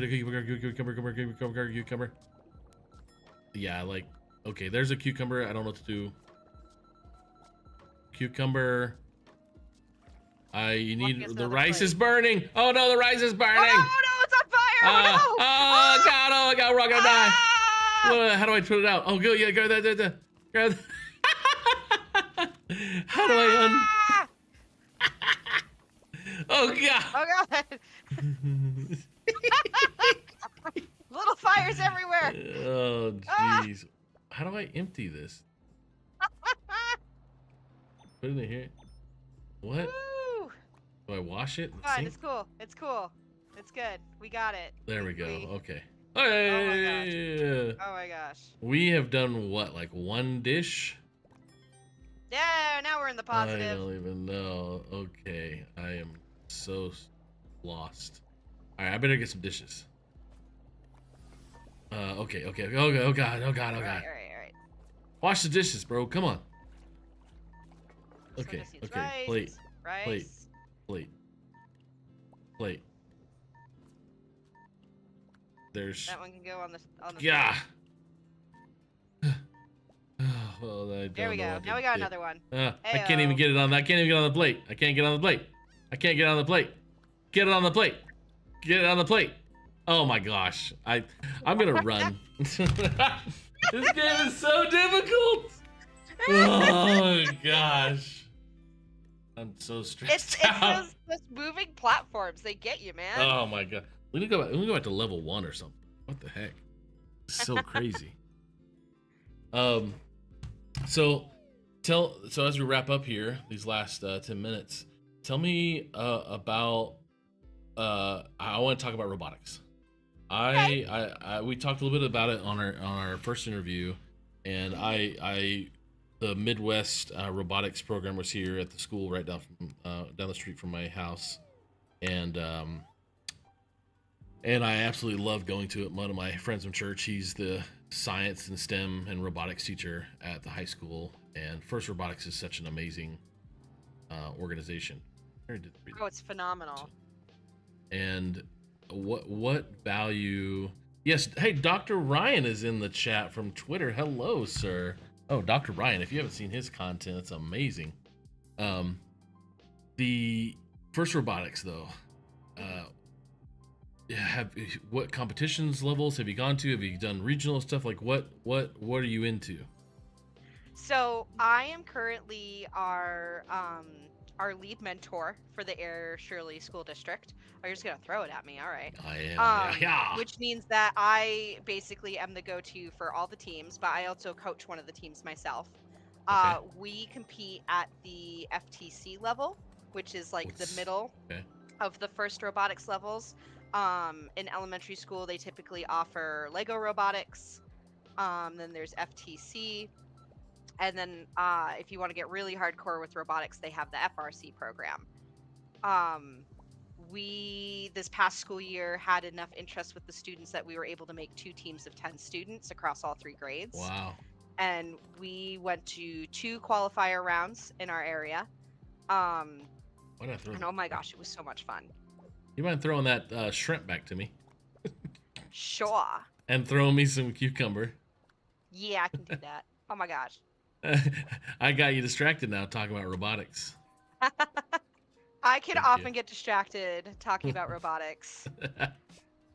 A: Yeah, okay, there's a cucumber. I don't know what to do. Cucumber. The rice is burning. Oh no, the rice is burning.
B: Oh no, it's on fire.
A: Oh God, we're all gonna die. How do I put it out? Oh, good, yeah, go there. How do I Oh God.
B: Oh God. Little fires everywhere.
A: Oh jeez. How do I empty this? Put it in here. What?
B: Woo.
A: Do I wash it?
B: Fine, it's cool. It's cool. It's good. We got it.
A: There we go. Okay.
B: Hey! Oh my gosh.
A: We have done what, like one dish?
B: Yeah, now we're in the positive.
A: I don't even know. Okay, I am so lost. All right, I better get some dishes. Okay. Oh God. All right. Wash the dishes, bro. Come on. Okay.
B: Rice.
A: Plate. There's.
B: That one can go on the.
A: Yeah. Well,
B: there we go. Now we got another one.
A: I can't even get it on. I can't even get on the plate. I can't get on the plate. I can't get on the plate. Get it on the plate. Get it on the plate. Oh my gosh. I'm gonna run. This game is so difficult. Oh my gosh. I'm so stressed
B: It's
A: out.
B: those moving platforms. They get you, man.
A: Oh my god. We need to go back. We need to go back to level 1 or something. What the heck? It's so crazy. Um. So as we wrap up here, these last 10 minutes, tell me about. I want to talk about robotics.
B: Okay.
A: We talked a little bit about it on our first interview, and the Midwest robotics program was here at the school right down the street from my house, and I absolutely love going to it. One of my friends from church, he's the science and STEM and robotics teacher at the high school, and First Robotics is such an amazing organization.
B: Oh, it's phenomenal.
A: And what value? Yes, hey, Dr. Ryan is in the chat from Twitter. Hello, sir. Oh, Dr. Ryan, if you haven't seen his content, it's amazing. The First Robotics, though, what competitions levels have you gone to? Have you done regional stuff? Like what are you into?
B: So I am currently our lead mentor for the Air Shirley School District. Oh, you're just gonna throw it at me, all right?
A: I am. Yeah.
B: Which means that I basically am the go-to for all the teams, but I also coach one of the teams myself.
A: Okay.
B: We compete at the FTC level, which is like the middle of the first robotics levels. In elementary school, they typically offer Lego robotics. Then there's FTC. And then if you want to get really hardcore with robotics, they have the FRC program. We, this past school year, had enough interest with the students that we were able to make 2 teams of 10 students across all 3 grades.
A: Wow.
B: And we went to 2 qualifier rounds in our area. And oh my gosh, it was so much fun.
A: You mind throwing that shrimp back to me?
B: Sure.
A: And throwing me some cucumber.
B: Yeah, I can do that. Oh my gosh.
A: I got you distracted now talking about robotics.
B: I can often get distracted talking about robotics.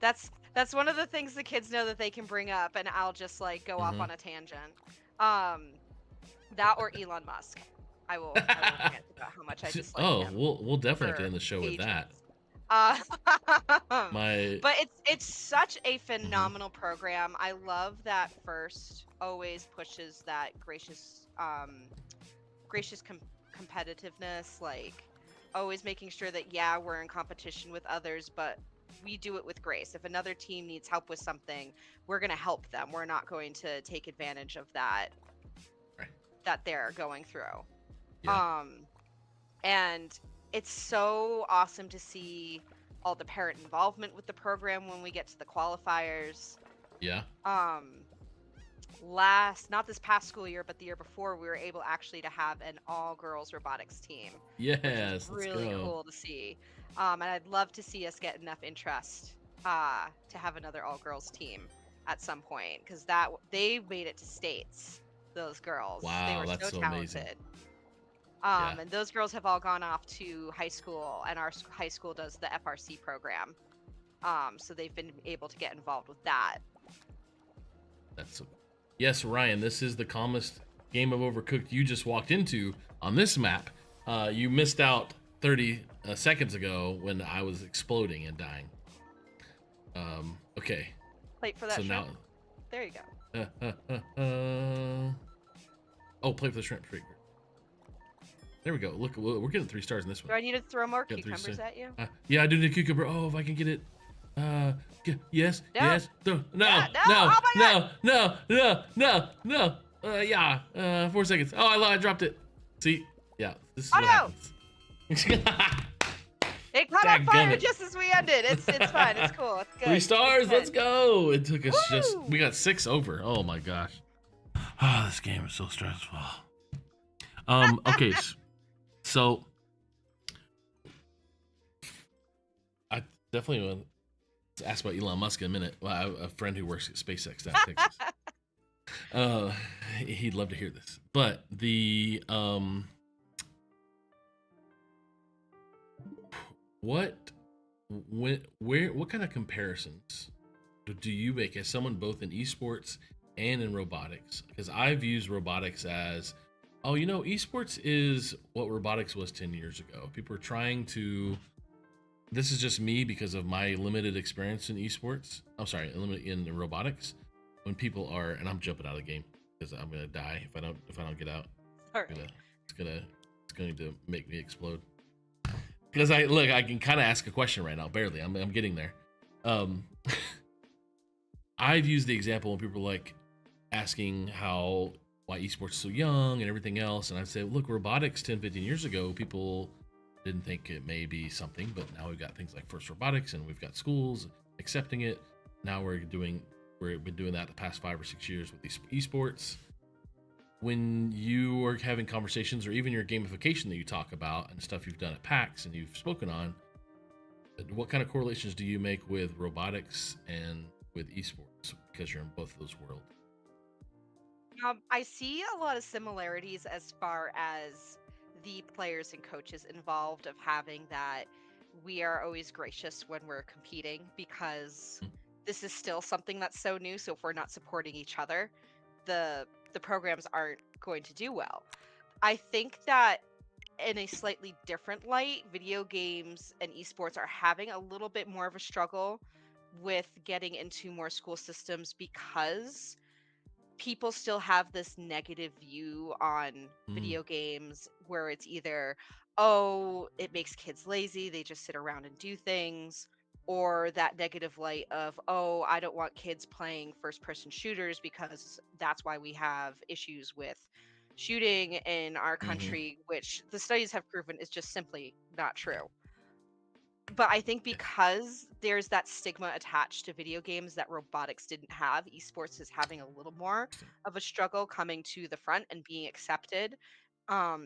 B: That's one of the things the kids know that they can bring up, and I'll just like go off on a tangent. That or Elon Musk. I will forget about how much I dislike him.
A: We'll definitely have to end the show with that.
B: But it's such a phenomenal program. I love that First always pushes that gracious competitiveness, like always making sure that we're in competition with others, but we do it with grace. If another team needs help with something, we're going to help them. We're not going to take advantage of that that they're going through. And it's so awesome to see all the parent involvement with the program when we get to the qualifiers. Not this past school year, but the year before, we were able actually to have an all-girls robotics team.
A: Yes,
B: really cool to see. And I'd love to see us get enough interest to have another all-girls team at some point, because they made it to states. Those girls, they were
A: that's so
B: talented.
A: Amazing.
B: And those girls have all gone off to high school, and our high school does the FRC program. So they've been able to get involved with that.
A: That's so cool. Yes, Ryan, this is the calmest game of Overcooked you just walked into on this map. You missed out 30 seconds ago when I was exploding and dying. Okay.
B: Plate for that shrimp. Now... There you
A: go. Oh, plate for the shrimp. There we go. Look, we're getting 3 stars in this one.
B: Do I need to throw more cucumbers at you?
A: Yeah, I do need a cucumber. Oh, if I can get it. Yes,
B: no.
A: yes. No,
B: no, oh
A: no. 4 seconds. Oh, I dropped it. See? Yeah, this is what happens.
B: It caught on fire just as we ended. It's fine. It's cool. It's good.
A: 3 stars. Let's go. It took us we got 6 over. Oh my gosh. Oh, this game is so stressful. Okay. So I definitely want to ask about Elon Musk in a minute. Well, I have a friend who works at SpaceX down in Texas. He'd love to hear this. But the what kind of comparisons do you make as someone both in esports and in robotics? Because I've used robotics as Oh, esports is what robotics was 10 years ago. People are trying to. This is just me because of my limited experience in esports. I'm sorry, limited in robotics. When people are, and I'm jumping out of the game because I'm gonna die if I don't get out.
B: All right.
A: It's going to make me explode. Because I can kind of ask a question right now, barely. I'm getting there. I've used the example when people are like asking why esports is so young and everything else, and I say, look, robotics 10, 15 years ago, people didn't think it may be something, but now we've got things like First Robotics, and we've got schools accepting it. Now we've been doing that the past 5 or 6 years with these esports. When you are having conversations, or even your gamification that you talk about and stuff you've done at PAX and you've spoken on, what kind of correlations do you make with robotics and with esports, because you're in both of those worlds?
B: I see a lot of similarities as far as the players and coaches involved, of having that we are always gracious when we're competing, because this is still something that's so new. So if we're not supporting each other, the programs aren't going to do well. I think that in a slightly different light, video games and esports are having a little bit more of a struggle with getting into more school systems, because people still have this negative view on video games, where it's either, oh, it makes kids lazy, they just sit around and do things, or that negative light of, oh, I don't want kids playing first person shooters because that's why we have issues with shooting in our country, which the studies have proven is just simply not true. But I think because there's that stigma attached to video games that robotics didn't have, esports is having a little more of a struggle coming to the front and being accepted,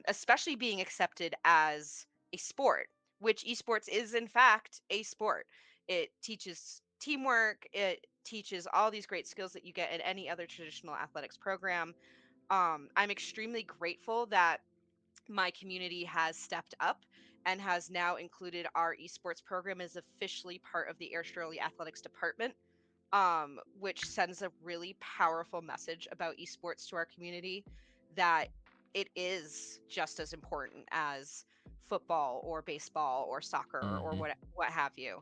B: especially being accepted as a sport, which esports is in fact a sport. It teaches teamwork, it teaches all these great skills that you get in any other traditional athletics program. I'm extremely grateful that my community has stepped up and has now included our esports program as officially part of the Air Athletics department, which sends a really powerful message about esports to our community, that it is just as important as football or baseball or soccer or what have you.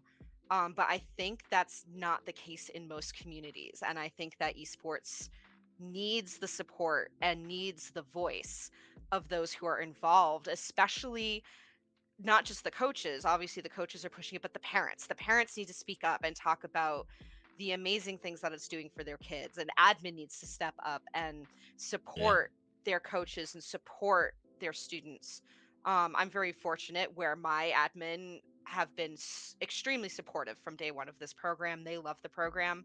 B: But I think that's not the case in most communities, and I think that esports needs the support and needs the voice of those who are involved, especially not just the coaches. Obviously, the coaches are pushing it, but the parents. The parents need to speak up and talk about the amazing things that it's doing for their kids. And admin needs to step up and support their coaches and support their students. I'm very fortunate where my admin have been extremely supportive from day one of this program. They love the program.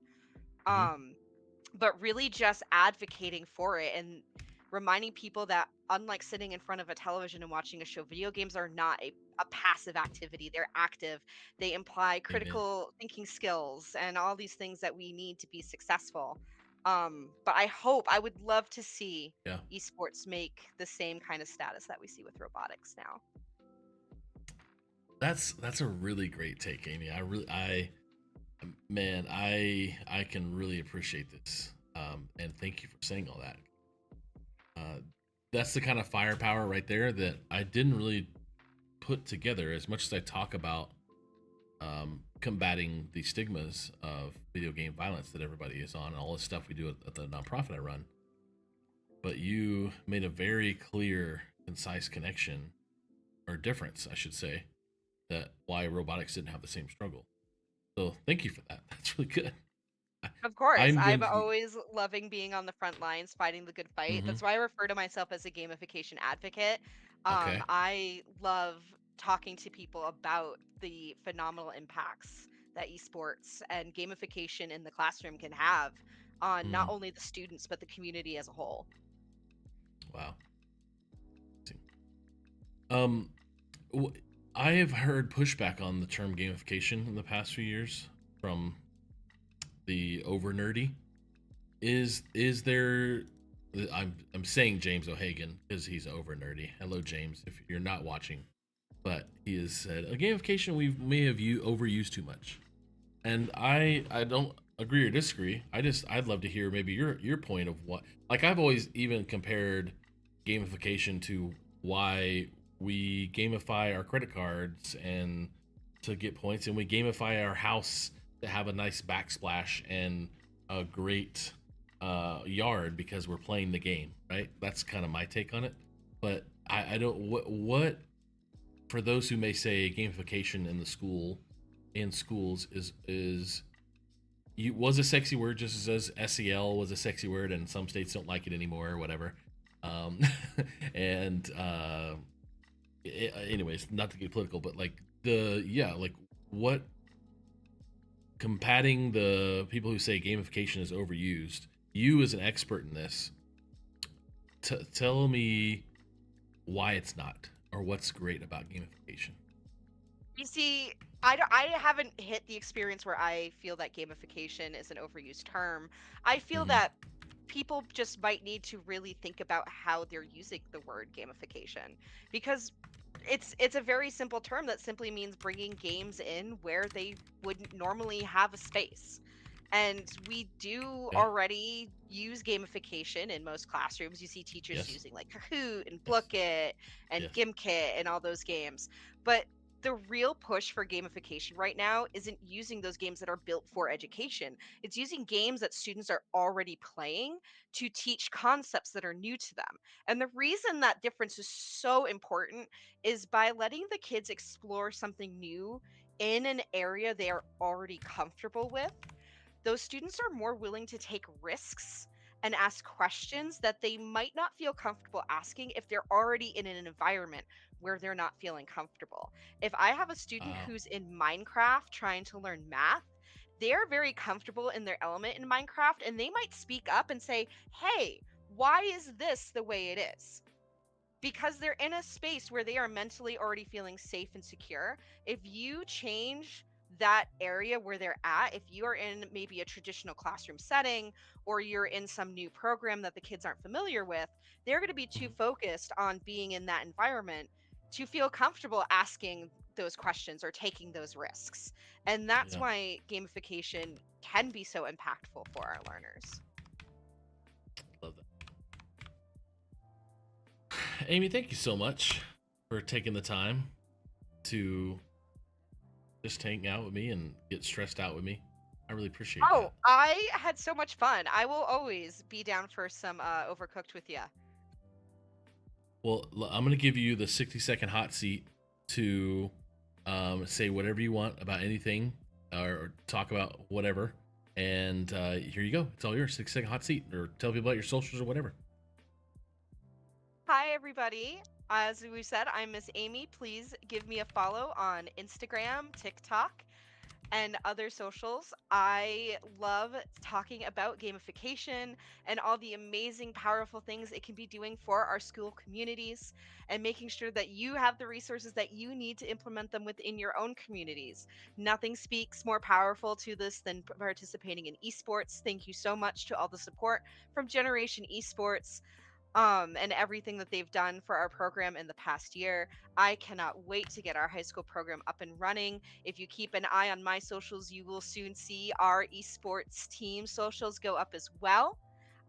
B: But really just advocating for it and reminding people that, unlike sitting in front of a television and watching a show, video games are not a passive activity. They're active. They imply critical thinking skills and all these things that we need to be successful. But I would love to see esports make the same kind of status that we see with robotics now.
A: That's a really great take, Amy. I can really appreciate this, and thank you for saying all that. That's the kind of firepower right there that I didn't really put together. As much as I talk about combating the stigmas of video game violence that everybody is on, and all this stuff we do at the nonprofit I run, but you made a very clear, concise connection, or difference, I should say, that why robotics didn't have the same struggle. So thank you for that. That's really good.
B: Of course, I'm always loving being on the front lines, fighting the good fight. That's why I refer to myself as a gamification advocate. I love talking to people about the phenomenal impacts that esports and gamification in the classroom can have on not only the students, but the community as a whole.
A: Wow. I have heard pushback on the term gamification in the past few years from the over nerdy. Is there? I'm saying James O'Hagan because he's over nerdy. Hello, James, if you're not watching, but he has said a gamification we may have overused too much, and I don't agree or disagree. I'd love to hear maybe your point of what. Like, I've always even compared gamification to why we gamify our credit cards and to get points, and we gamify our house to have a nice backsplash and a great yard because we're playing the game, right? That's kind of my take on it. But I don't what for those who may say gamification in schools was a sexy word, just as SEL was a sexy word, and some states don't like it anymore or whatever. Anyways, not to get political, but like what combating the people who say gamification is overused. You as an expert in this, tell me why it's not, or what's great about gamification.
B: You see, I haven't hit the experience where I feel that gamification is an overused term. I feel that people just might need to really think about how they're using the word gamification, because it's a very simple term that simply means bringing games in where they wouldn't normally have a space. And we do already use gamification in most classrooms. You see teachers using like Kahoot and Bookit and Gimkit and all those games. But the real push for gamification right now isn't using those games that are built for education. It's using games that students are already playing to teach concepts that are new to them. And the reason that difference is so important is by letting the kids explore something new in an area they are already comfortable with, those students are more willing to take risks and ask questions that they might not feel comfortable asking if they're already in an environment where they're not feeling comfortable. If I have a student who's in Minecraft trying to learn math, they're very comfortable in their element in Minecraft, and they might speak up and say, hey, why is this the way it is? Because they're in a space where they are mentally already feeling safe and secure. If you change that area where they're at, if you are in maybe a traditional classroom setting, or you're in some new program that the kids aren't familiar with, they're going to be too focused on being in that environment to feel comfortable asking those questions or taking those risks. And that's why gamification can be so impactful for our learners.
A: Love that. Amy, thank you so much for taking the time to just hang out with me and get stressed out with me. I really appreciate it.
B: Oh, I had so much fun. I will always be down for some Overcooked with you.
A: Well, I'm going to give you the 60-second hot seat to say whatever you want about anything or talk about whatever. And here you go. It's all yours. 60-second hot seat, or tell people about your socials or whatever.
B: Hi, everybody. As we said, I'm Miss Amy. Please give me a follow on Instagram, TikTok, and other socials. I love talking about gamification and all the amazing, powerful things it can be doing for our school communities, and making sure that you have the resources that you need to implement them within your own communities. Nothing speaks more powerful to this than participating in esports. Thank you so much to all the support from Generation Esports. And everything that they've done for our program in the past year. I cannot wait to get our high school program up and running. If you keep an eye on my socials, you will soon see our esports team socials go up as well.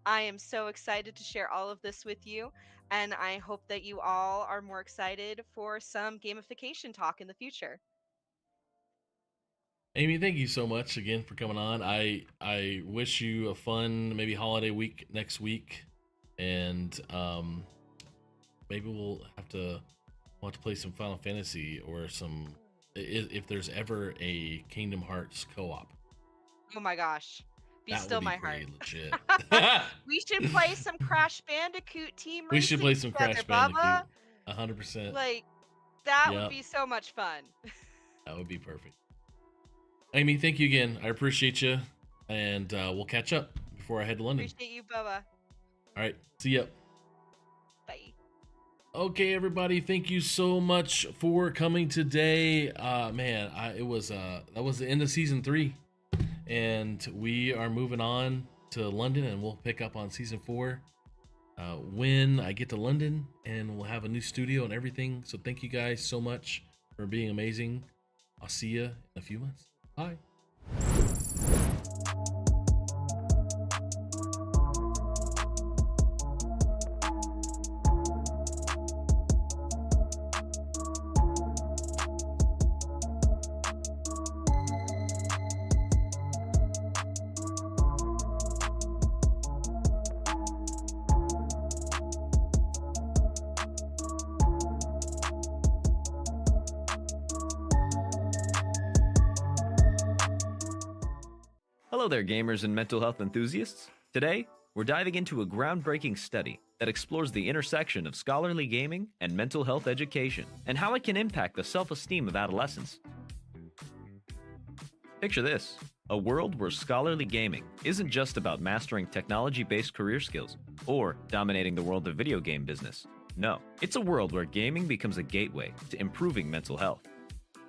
B: I am so excited to share all of this with you, and I hope that you all are more excited for some gamification talk in the future.
A: Amy, thank you so much again for coming on. I wish you a fun maybe holiday week next week. And maybe we'll have to play some Final Fantasy, or some, if there's ever a Kingdom Hearts co-op.
B: Oh my gosh,
A: that
B: still
A: would be
B: my
A: pretty
B: heart.
A: Legit.
B: We should play some Crash Bandicoot team racing.
A: We should play some
B: together,
A: Crash
B: Bubba.
A: Bandicoot. 100%.
B: Like, that would be so much fun.
A: That would be perfect. Amy, thank you again. I appreciate you, and we'll catch up before I head to London.
B: Appreciate you, Bubba.
A: All right, see ya.
B: Bye.
A: Okay, everybody, thank you so much for coming today. Man, that was the end of season 3, and we are moving on to London, and we'll pick up on season 4 when I get to London, and we'll have a new studio and everything. So thank you guys so much for being amazing. I'll see you in a few months. Bye.
E: Hello there, gamers and mental health enthusiasts. Today, we're diving into a groundbreaking study that explores the intersection of scholarly gaming and mental health education, and how it can impact the self-esteem of adolescents. Picture this: a world where scholarly gaming isn't just about mastering technology-based career skills or dominating the world of video game business. No, it's a world where gaming becomes a gateway to improving mental health.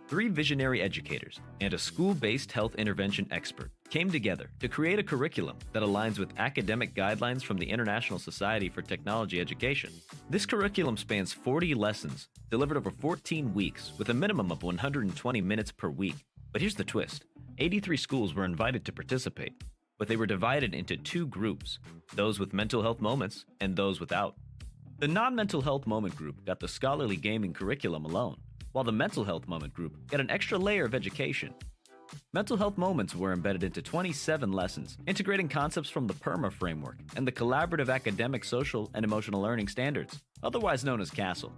E: 3 visionary educators and a school-based health intervention expert came together to create a curriculum that aligns with academic guidelines from the International Society for Technology Education. This curriculum spans 40 lessons, delivered over 14 weeks with a minimum of 120 minutes per week. But here's the twist: 83 schools were invited to participate, but they were divided into 2 groups, those with mental health moments and those without. The non-mental health moment group got the scholarly gaming curriculum alone, while the mental health moment group got an extra layer of education. Mental health moments were embedded into 27 lessons, integrating concepts from the PERMA framework and the collaborative academic, social, and emotional learning standards, otherwise known as CASEL.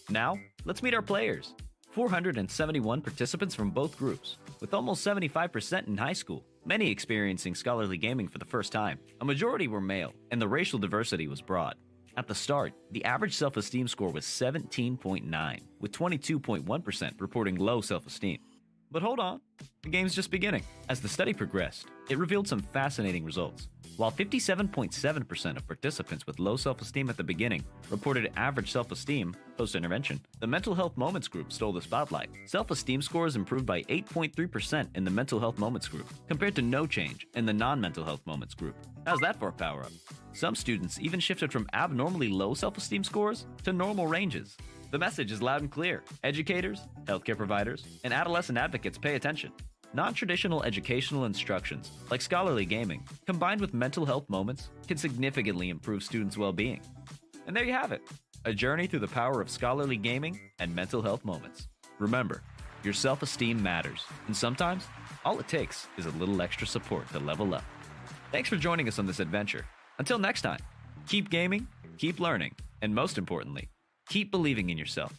E: Now, let's meet our players. 471 participants from both groups, with almost 75% in high school, many experiencing scholarly gaming for the first time. A majority were male, and the racial diversity was broad. At the start, the average self-esteem score was 17.9, with 22.1% reporting low self-esteem. But hold on, the game's just beginning. As the study progressed, it revealed some fascinating results. While 57.7% of participants with low self-esteem at the beginning reported average self-esteem post-intervention, the mental health moments group stole the spotlight. Self-esteem scores improved by 8.3% in the mental health moments group, compared to no change in the non-mental health moments group. How's that for a power-up? Some students even shifted from abnormally low self-esteem scores to normal ranges. The message is loud and clear. Educators, healthcare providers, and adolescent advocates pay attention. Non-traditional educational instructions, like scholarly gaming, combined with mental health moments, can significantly improve students' well-being. And there you have it, a journey through the power of scholarly gaming and mental health moments. Remember, your self-esteem matters, and sometimes, all it takes is a little extra support to level up. Thanks for joining us on this adventure. Until next time, keep gaming, keep learning, and most importantly, keep believing in yourself.